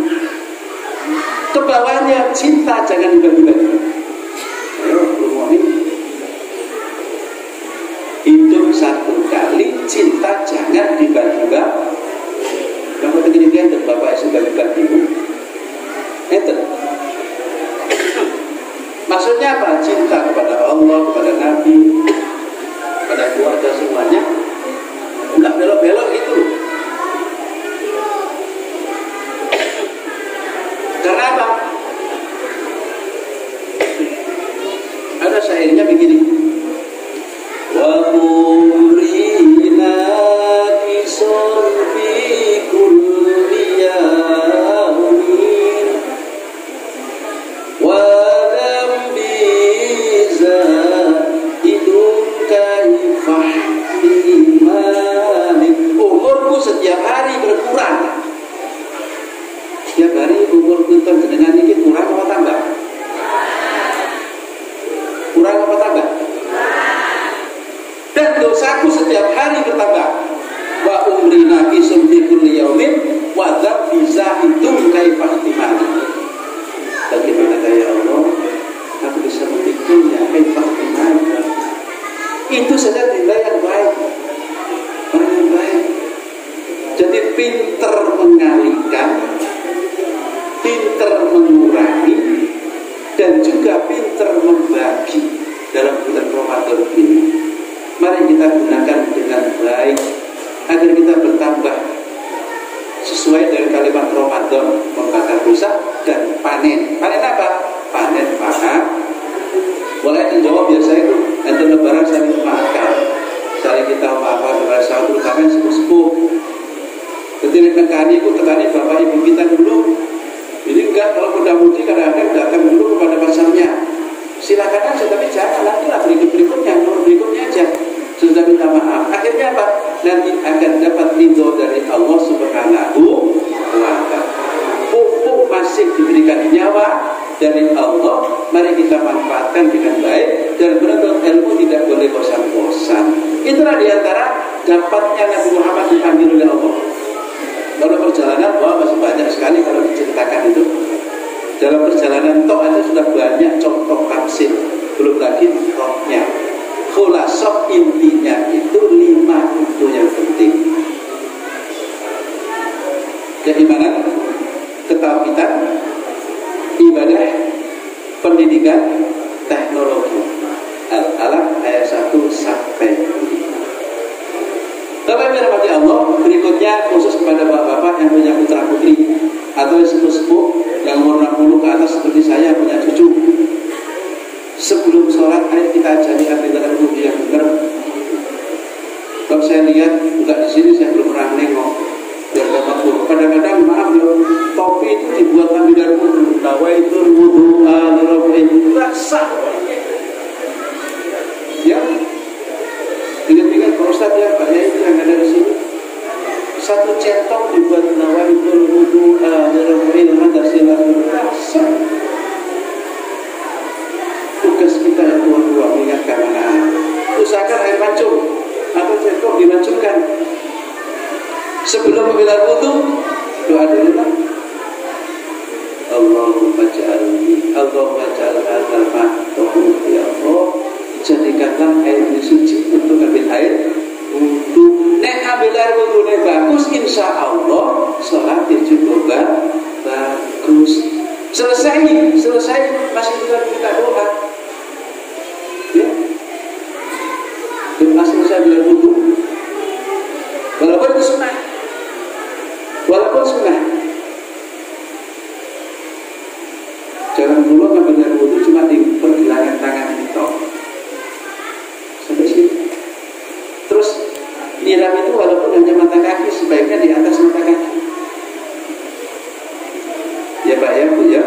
[SPEAKER 5] Kebawahnya cinta jangan dibagi-bagi. Ayo, ngomongin. Hidup 1 kali, cinta jangan dibagi-bagi. Kenapa begini dan Bapak sudah dibagi? Itu. Maksudnya apa? Cinta kepada Allah, kepada Nabi, kepada keluarga semuanya. Enggak belok-belok itu. Karena apa? Ada syairnya begini. Wa umrina kison fi kulli yawmin wa lam biza idun kaifah imani. Umurku setiap hari berkurang. Setiap hari umurku dengan ini kurang apa tambah? Kurang apa tambah? Dan dosaku setiap hari bertambah. Wa umrina kisum fi kulli yaumin wa dzambi zahidun kaifah timani. Bagaimana ya Allah aku bisa memikirnya kaifah timani. Itu saja nilai yang baik. Orang yang baik. Jadi pinter mengalihkan, pinter mengurangi, dan juga pinter membagi dalam bulan Ramadan ini. Mari kita gunakan dengan baik agar kita bertambah sesuai dengan kalimat Ramadan, membakar dosa dan panen. Panen apa? Panen pahala. Boleh menjawab biasa itu nanti lebaran saling makan, saling kita maafkan kepada sahabat, terutama yang sepuh-sepuh. Ketika tekani itu tekani bapak ibu kita dulu. Jadi enggak, kalau muda mudi kadang-kadang datang dulu kepada pasarnya. Silakan aja, tapi jangan nantilah berikut-berikutnya, nomor berikutnya aja. Sudah minta maaf. Akhirnya apa? Nanti akan dapat ridho dari Allah Subhanahu wa Ta'ala. Pupuk masih diberikan nyawa dari Allah. Mari kita manfaatkan dengan baik dan menuntut ilmu tidak boleh bosan-bosan. Itulah diantara dapatnya Nabi Muhammad dipanggil oleh Allah. Kalau perjalanan, wah masih banyak sekali kalau diceritakan itu. Dalam perjalanan toh aja sudah banyak contoh tafsir, belum lagi tohnya. Khulasah intinya itu 5 itu yang penting. Keimanan, ketauhidan, ibadah, pendidikan, teknologi. Al-Alaq ayat 1 sampai 5. Bapak yang dirahmati Allah, berikutnya khusus kepada bapak-bapak yang punya putra putri atau yang sepuh-sepuh yang umur 60 ke atas seperti saya punya cucu. Sebelum sholat, ayo kita ajari akidah ilmu yang benar. Kalau saya lihat, enggak di sini saya belum pernah nengok. Biar dapat guru. Kadang-kadang maaf ya, topi itu dibuat ambilan wudu. Nawaitul wudu al-rafi'in rasa. Ya, ingat-ingat Pak Ustadz ya, Pak Yai yang ada di sini. 1 centong dibuat nawaitul wudu al-rafi'in rasa. Tugas kita yang tua-tua mengingatkan anak-anak. Usahakan air mancung atau cekok dimancungkan. Sebelum pemilihan wudu, doa dulu lah. Allahumma ja'alni, Allahumma ja'al hadzal ma'tahur ya Allah. Jadikanlah air ini suci untuk ambil air wudu. Nek ambil air wudu nek bagus, insya Allah sholat juga bagus. Selesai masih tinggal kita doa. Selesai bila wudu, walaupun itu sunnah, Ihram itu walaupun hanya mata kaki, sebaiknya di atas mata kaki. Ya Pak ya Bu ya,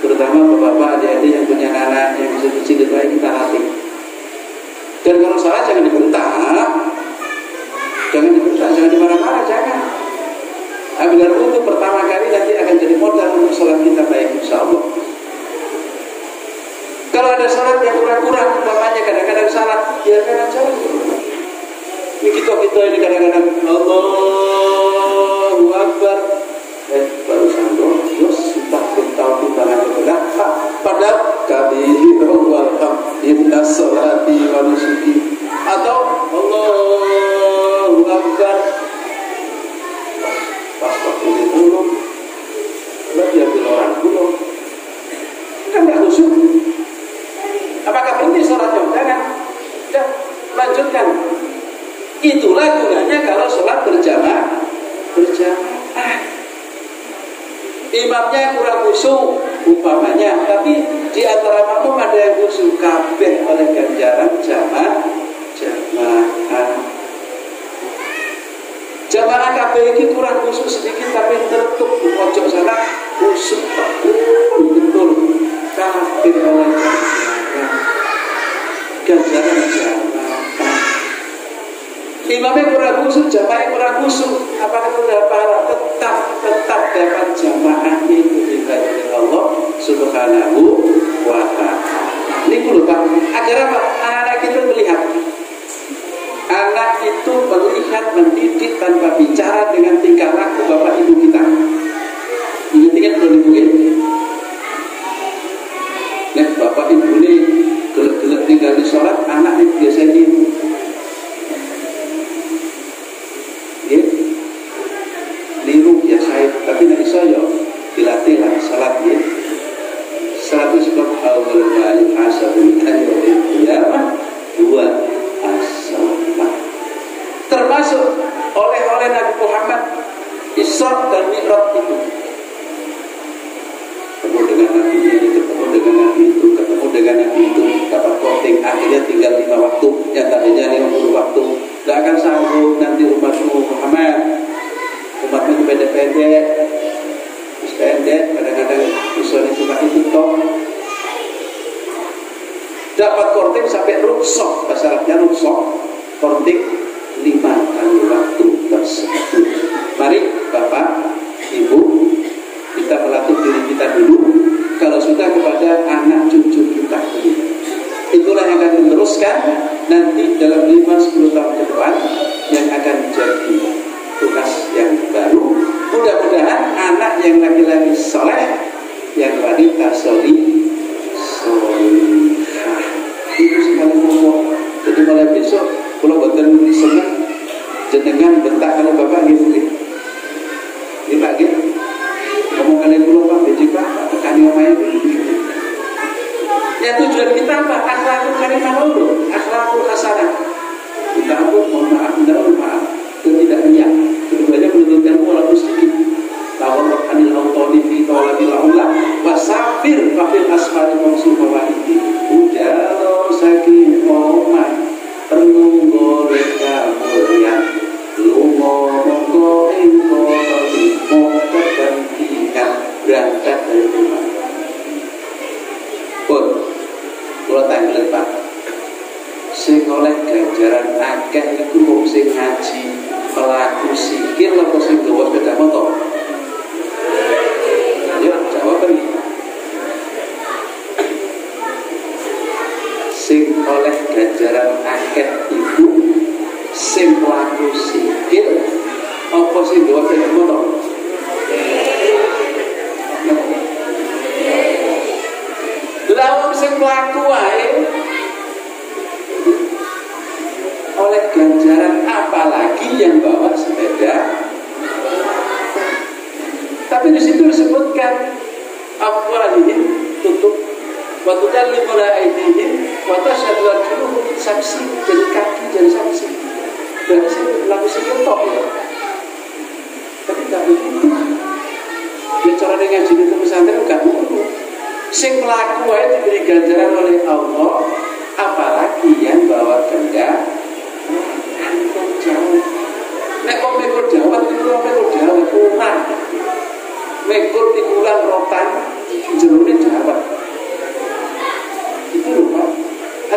[SPEAKER 5] terutama bapak-bapak, adik-adik yang punya anak yang kecil-kecil itu kita latih. Dan kalau salah jangan dibentak, jangan dimarah-marah, jangan. Agar untuk pertama kali nanti akan jadi modal untuk sholat kita baik, insya Allah. Kalau ada sholat yang kurang-kurang, umpamanya kadang-kadang salah, biarkan aja. Ini kita ini kadang-kadang Allahu Akbar, baru sandung, terus sudah tahu kita lagi benar. Padahal kami walham inna sholati wa nusuki, atau Allahu Akbar pas waktu di bulung, dia bilang orang bulung, kan nggak khusyuk. Apakah berhenti sholatnya? Jangan, ya, lanjutkan. Itulah gunanya kalau sholat berjamaah. Imamnya kurang khusyuk umpamanya, tapi di antara makmum ada yang khusyuk, kabeh oleh ganjaran jamaah kabeh ini kurang khusyuk sedikit, tapi tertutup di pojok sana khusyuk betul, kabeh oleh ganjaran jamaah. Imamnya kurang khusyuk, jamaahnya kurang khusyuk, apakah sudah pahala? Tetap dapat jamaah itu dibagi Allah Subhanahu wa ta'ala. Ini dulu Pak, agar apa? Anak kita melihat, anak itu melihat, mendidik tanpa bicara dengan tingkah laku bapak ibu kita. Ingat belum ibu ini? Nah, bapak ibu ini gelap-gelap tinggal di sholat, anak ini biasanya ini. Liru ya saya, tapi nanti saya dilatih lah salat ya. 100 bab awal balik asabun al-qiyamah 2 as-salat. Termasuk oleh Nabi Muhammad Isra dan Mi'raj itu. Ketemu dengan Nabi ini, ketemu dengan Nabi itu, ketemu dengan Nabi itu, dapat counting, akhirnya tinggal 5 waktu, yang tadinya 50 waktu. Gak akan sanggup nanti umatmu Muhammad. Umatnya pendek-pendek, terus pendek, kadang-kadang usulnya cuma itu toh. Dapat korting sampai ruksok, bahasa Arabnya ruksok, korting 5 kali waktu tersebut. Mari Bapak, Ibu, kita melatih diri kita dulu. Kalau sudah kepada anak cucu kita dulu. Itulah yang akan meneruskan nanti dalam 5-10 tahun ke depan yang akan menjadi tugas yang baru. Mudah-mudahan anak yang laki-laki soleh, yang wanita solihah. Itu sekali ngomong. Jadi mulai besok kalau buatan senang jenengan bentak kalau bapak gitu. Ini Pak gitu. Ngomong kalian dulu Pak, biji Pak, kami ngomongin. Ya tujuan kita apa? Akhlakul karimah dulu, akhlakul hasanah. Kita ampun, mohon maaf, maaf. Itu tidak riak. Keduanya menurutkan walaupun sedikit. Tawar anil autoni fi tawalatil aula wasafir fafil asfari mangsufa wahidi. Ujaro saking omat penunggore kamulyan lungo monggo ingko tolimo kepentingan berangkat dari rumah. Pun kula tanglet Pak, sing oleh ganjaran akeh iku wong sing ngaji, pelaku sikil apa sing gawa sepeda motor? Ayo jawab ini. Sing oleh ganjaran akeh iku sing pelaku sikil apa sing gawa sepeda motor? Lawan sing pelaku wae oleh ganjaran, apalagi yang bawa sepeda. Tapi di situ disebutkan afwalihim tutup, waktu kan limula aidihim, waktu syadwal dulu saksi jadi kaki jadi saksi. Berarti sih laku sikil tok ya. Tapi tak begitu. Dia cara dengan ngaji itu pesantren enggak perlu. Sing melaku wae diberi ganjaran oleh Allah, apalagi yang bawa benda jauh. mekul tikulan rotan jerune Jawa. Itu loh Pak,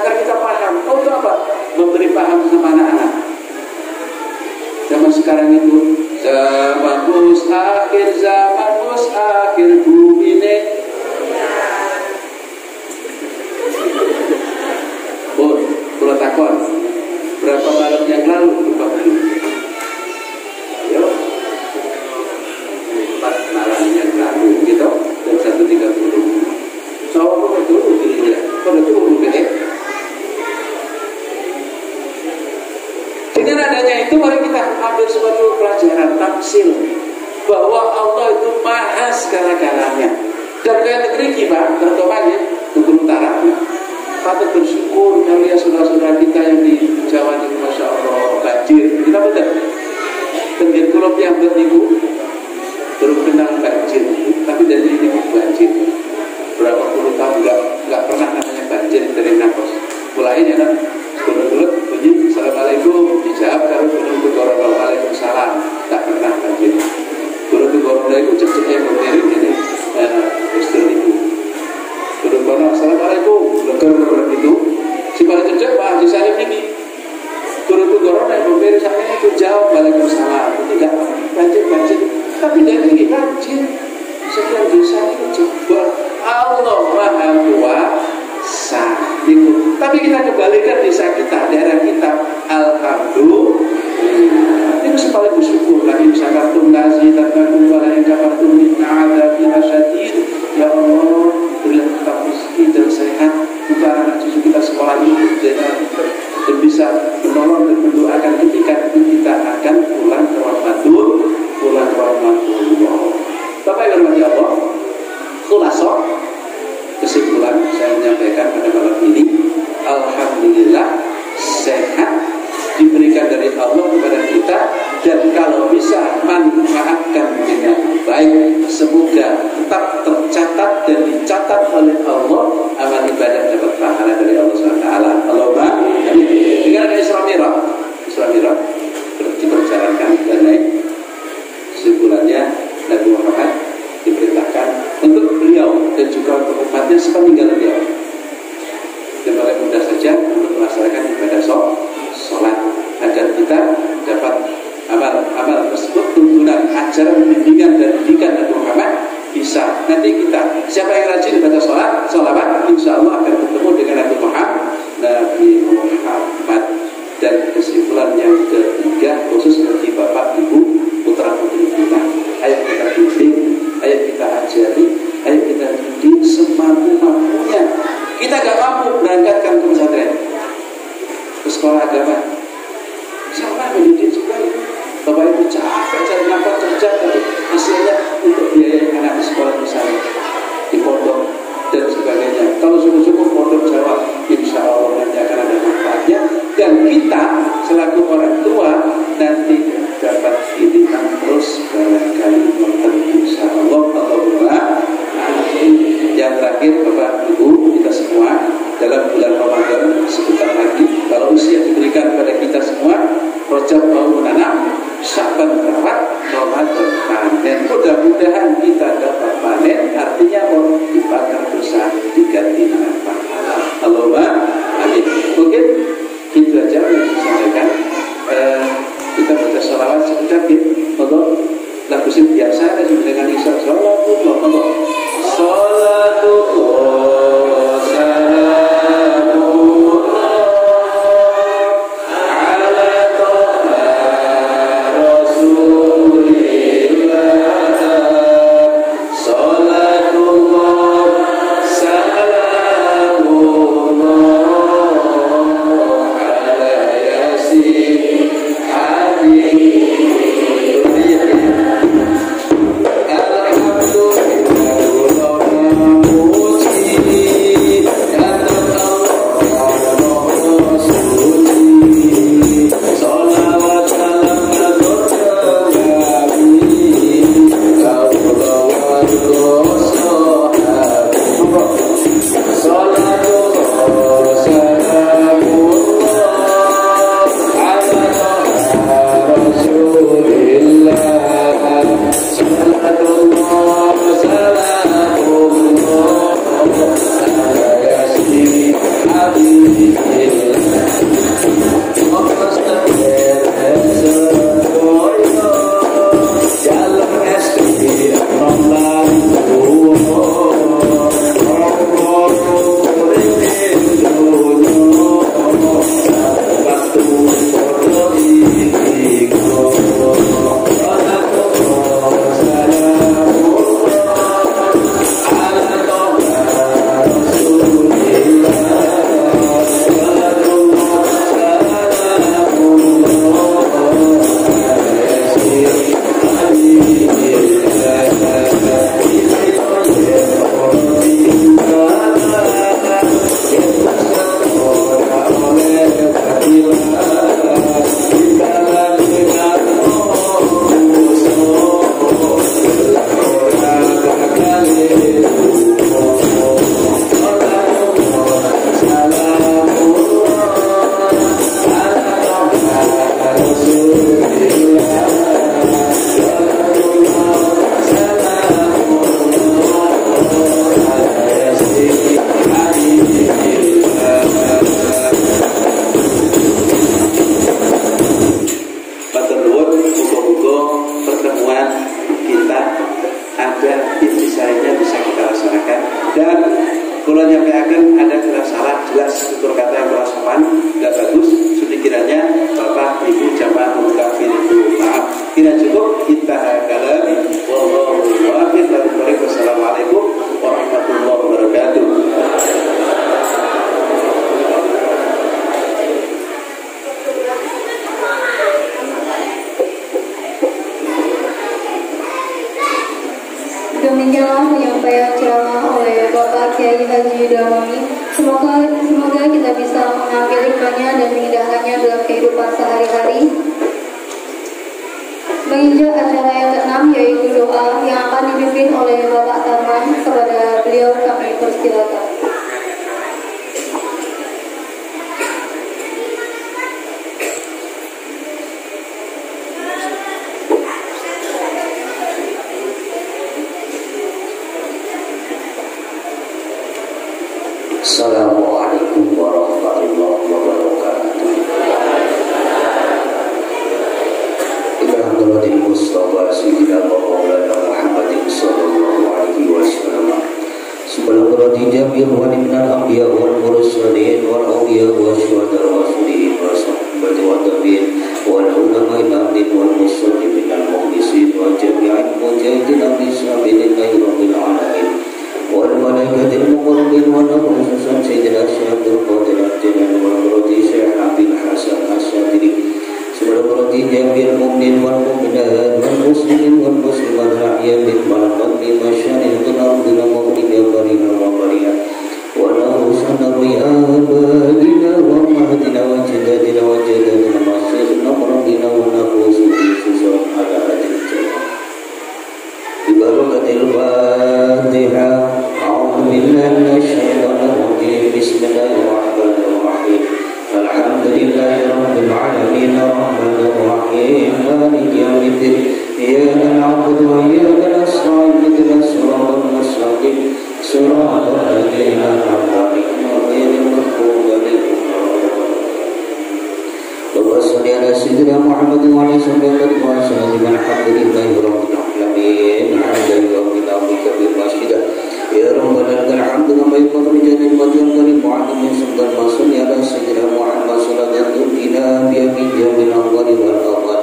[SPEAKER 5] agar kita paham. Untuk apa? Memberi paham sama anak-anak. Zaman sekarang itu zaman mus akhir bumi ini. Oh, kalau takon berapa malam yang lalu lupa dulu. Ayo, 4 malam yang lalu gitu, jam 1.30. Soal apa dulu dirinya? Pada dulu begini. Dengan adanya itu mari kita ambil suatu pelajaran tafsir bahwa Allah itu maha segala-galanya. Dan kayak negeri kita, terutama ya, Bengkulu Utara, patut bersyukur melihat saudara-saudara kita yang di Jawa ini, masya Allah banjir. Kita betul. Tenggir kulop yang berniku belum kenal banjir, tapi dari ini banjir. Berapa puluh tahun nggak pernah namanya banjir dari Nakos. Mulainya kan bulut-bulut bunyi Assalamualaikum, dijawab kalau bulut Gorono Waalaikumsalam, tak pernah banjir. Bulut Gorono itu cek-ceknya berdiri ini istri itu. Bulut Gorono Assalamualaikum, leger itu. Si paling cek Pak Haji Salim ini. Bulut Gorono yang berdiri sampai itu jawab Waalaikumsalam. Itu tidak banjir, tapi dari ini banjir. Sekian desa itu coba Allah Maha Kuasa. Tapi kita kembalikan desa kita, daerah kita, alhamdulillah. Itu paling bersyukur. Lagi syakartum lazidannakum wa la in kafartum inna 'adzabi lasyadid. Ya Allah, berilah kita rezeki dan sehat untuk anak cucu kita sekolah ini dan bisa menolong dan mendoakan ketika kita akan pulang ke rahmatullah. Bapak Ibu rahmati Allah, khulasoh kesimpulan saya menyampaikan pada malam ini, alhamdulillah sehat diberikan dari Allah kepada kita, dan kalau bisa manfaatkan dengan baik, semoga tetap tercatat dan dicatat oleh Allah amal ibadah dapat pahala dari Allah SWT. Allahumma amin. Dengan ada Isra Mi'raj diperjalankan dan naik, kesimpulannya Nabi Muhammad diperintahkan untuk beliau dan juga untuk umatnya sepeninggal beliau, dan paling mudah saja untuk melaksanakan ibadah sholat agar kita dapat amal tersebut, tuntunan ajaran bimbingan dan didikan Nabi Muhammad bisa. Nanti kita siapa yang rajin ibadah sholawat, insya Allah akan bertemu dengan Nabi Muhammad. Dan kesimpulan yang ketiga, khusus bagi bapak ibu putra putri kita, ayo kita bimbing, ayo kita ajari, ayo kita didik semampu-mampunya. Kita gak mampu berangkatkan ke pesantren, ke sekolah agama, sama mendidik juga. Bapak ibu capek cari nafkah kerja, tapi hasilnya untuk biaya anak di sekolah misalnya, di pondok dan sebagainya. Kalau cukup pondok Jawa, insya Allah nanti akan ada manfaatnya. Dan kita selaku orang tua nanti dapat didikan terus barangkali insya Allah. Allahumma amin. Yang terakhir Bapak Ibu kita semua, dalam bulan Ramadan sebentar lagi, kalau usia diberikan kepada kita semua, Rajab mau menanam, Sya'ban merawat, Ramadan panen. Mudah-mudahan kita dapat panen, artinya mau dibakar dosa diganti dengan pahala. Allahumma amin. Mungkin itu aja yang disampaikan. Kita baca sholawat sebentar ya. Monggo lagu sing biasa ada dengan isya sholawatullah. Monggo salatullah salamullah ala toha rasulillah. Salatullah salamullah Alhamdulillah Moga pertemuan kita ada intisarinya bisa kita laksanakan. Dan kalau nyampaikan ada kurang salah jelas tutur kata yang kurang sopan nggak bagus, sudah kiranya Bapak Ibu jamaah mungkafir itu maaf. Tidak cukup kita kalam. Wallahu muwaffiq. Wassalamualaikum warahmatullahi wabarakatuh.
[SPEAKER 2] Demikianlah penyampaian ceramah oleh Bapak Kiai Haji Damani. Semoga kita bisa mengambil hikmahnya dan mengindahkannya dalam kehidupan sehari-hari. Menginjak acara yang ke-6 yaitu doa yang akan dipimpin oleh Bapak Tarman. Kepada beliau kami persilakan.
[SPEAKER 6] Assalamualaikum warahmatullahi wabarakatuh. Alhamdulillah Mustafa Sayyidina Maulana Muhammadin sallallahu alaihi wasallam. Subhanallah jami'an wa minal anbiya wal mursalin wal awliya wa syuhada wa sholihin wa sahabati wa tabi'in wal ulama'i nabiyyin wal muslimin al mukhlisin wa jami'al mujahidin fi sabilillahi rabbil alamin. والملائكة المقربين والخصوصا سيدنا الشيخ عبد القادر الجيلاني والمرضي الشيخ عبد الحسن الشاذلي والمرضي جميع المؤمنين والمؤمنات والمسلمين والمسلمات الأحياء بالمرض بمشارق الأرض المغربية بريئا وبريئا ونغوصا رئا آبائنا وأمهاتنا وجداتنا وجداتنا مشايخنا ومرضينا ونغوص بخصوصا على هذه الجنة ببركة الفاتحة. أعوذ بالله من الشيطان الرجيم. بسم الله الرحمن الرحيم. الحمد لله رب العالمين الرحمن الرحيم مالك يوم الدين إياك نعبد وإياك نستعين اهدنا الصراط المستقيم صراط الذين أنعمت عليهم غير المغضوب عليهم اللهم صل على سيدنا محمد وعلى آله وصحبه الحمد لله رب العالمين حمدا يوم ربك بالمسجد يا ربنا لك الحمد كما ينبغي لجلال وجهك الكريم وعظيم سلطان وصل على سيدنا محمد صلاة تؤتينا بها من جميع الأموال والأموال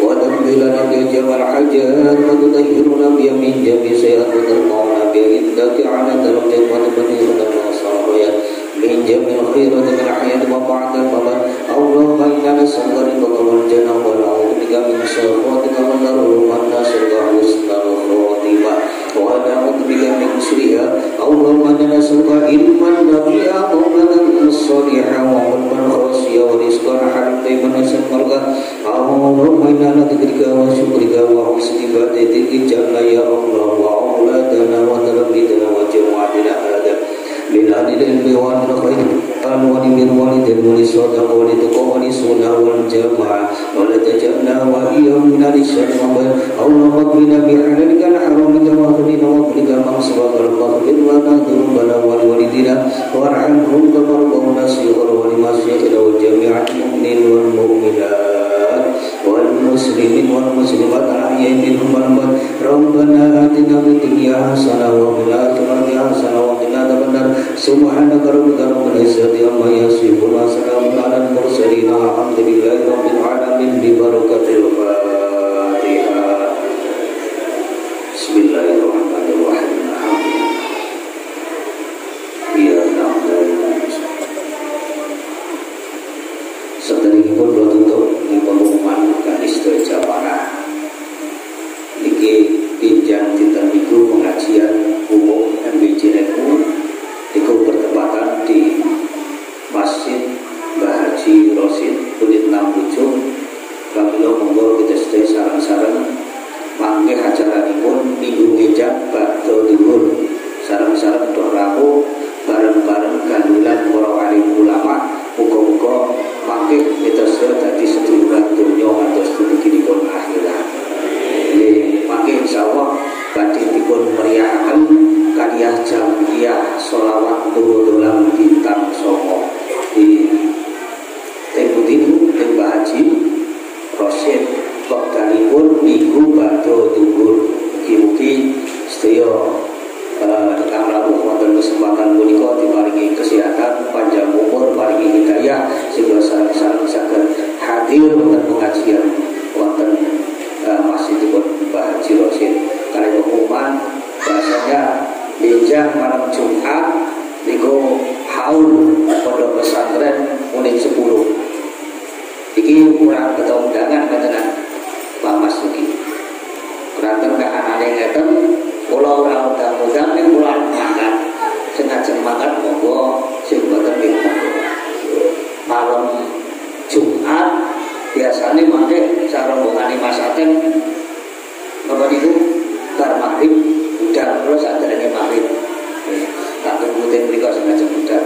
[SPEAKER 6] وتقضي لنا بها جميع الحاجات وتطهرنا بها من جميع السيئات وترفعنا بها عندك على درجات وتبلغنا الصالحات من جميع الخيرات من الحياة وبعد الممات. اللهم إنا نسألك رضاك والجنة ونعوذ بك من سخطك والنار والناس وحسن الخاتمة ونعوذ بك من شرها. اللهم إنا نسألك علما نافعا وعملا صالحا وقلبا خاشعا ورزقا حلالا طيبا نسألك. اللهم إنا نذكرك وشكرك وحسن عبادتك جل يا الله وأولادنا وتربيتنا وجماعتنا هذا من أهل العلم والخير ولمن والدين وللصدق وللتقوى وللسنة والجماعة ولا تجعلنا وإياهم من أهل الشر والخير. اللهم اكفنا بحلالك عن حرامك واغفرنا واغفرك من سبقنا واغفر لنا ذنوبنا ولوالدينا وارحمهم كما ربونا صغارا ولمشايخنا وجميع المؤمنين والمؤمنات والمسلمين والمسلمات الأحياء منهم والأموات. ربنا آتنا في الدنيا حسنة وفي الآخرة حسنة وقنا عذاب النار. سبحانك ربك رب العزة عما يصفون وسلام على المرسلين والحمد لله رب العالمين ببركة الفاتحة. بسم الله الرحمن الرحيم. Setelahipun doa tutup di pengumuman Kanisto Jamaah niki pinjang dinten niku pengajian umum MBJNU niku bertepatan di Masjid Mbah Haji Rosid Unit 67. Kami monggo kita stay wekdalipun minggu badhe tunggur. Mugi-mugi sedaya ingkang rawuh wonten kesempatan punika diparingi kesehatan, panjang umur, paringi hidayah sehingga sareng saged hadir wonten pengajian wonten masjidipun Mbah Haji Rosid. Kali pengumuman bahasanya benjang malam Jumat niku haul pondok pesantren unit 10. Iki kurang kita undangan panjenengan Pak Mas Yuki. Kurang anane ngeten kula ora undang-undang ning kula mangkat. Sing ajeng mangkat monggo sing boten pinten. Malam Jumat biasane mangke sarombongane Mas Aten napa niku bar maghrib budal kula saderenge maghrib. Tak ngikutin mriku sing ajeng budal.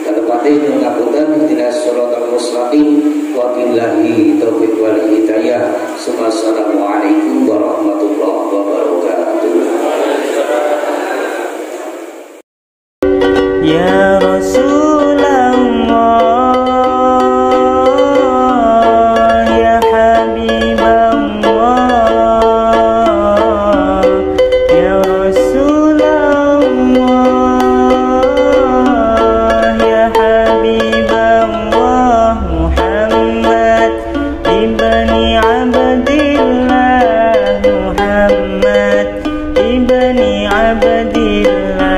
[SPEAKER 6] Kalepate ngapunten ihdinas shiratal mustaqim wa billahi taufiq wal hidayah. Assalamualaikum warahmatullahi wabarakatuh.
[SPEAKER 1] Ya Rasulullah, ya Habiballah, ya Rasulullah, ya Habiballah, Muhammad ibni Abdillah, Muhammad ibni Abdillah,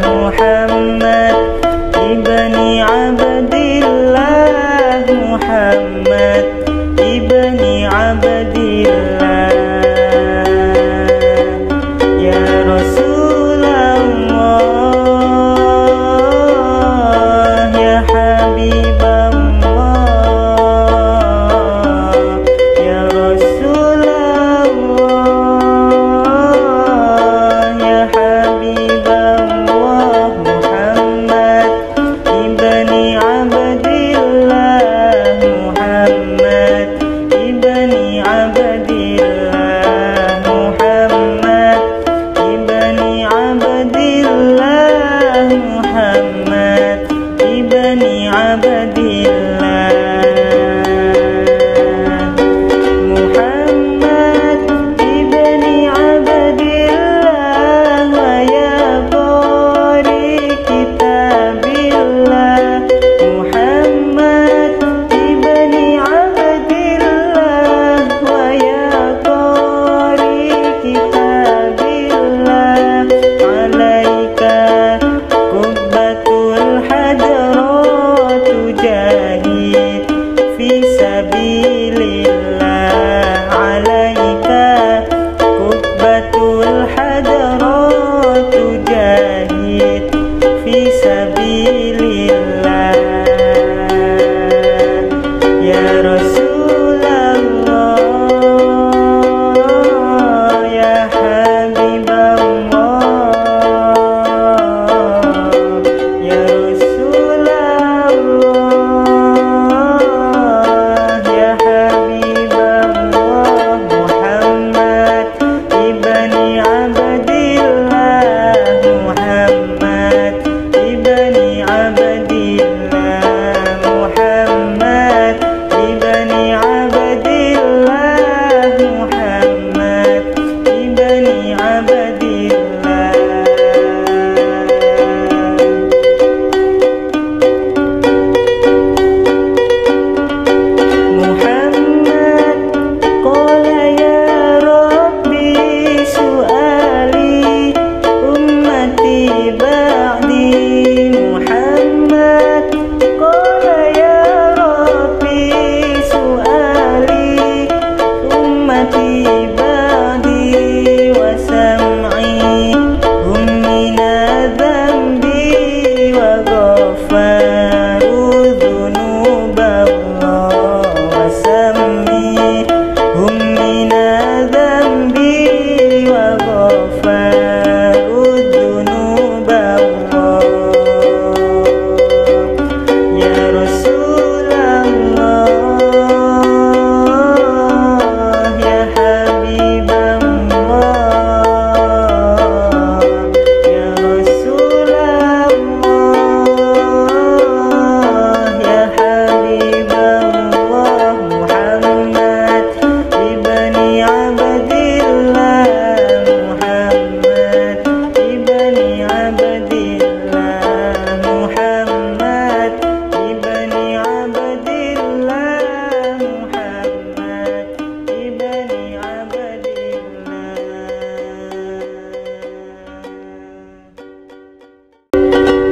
[SPEAKER 1] Muhammad ibni Abdillah, Muhammad ibni Abdillah.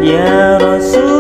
[SPEAKER 1] Ya Rasul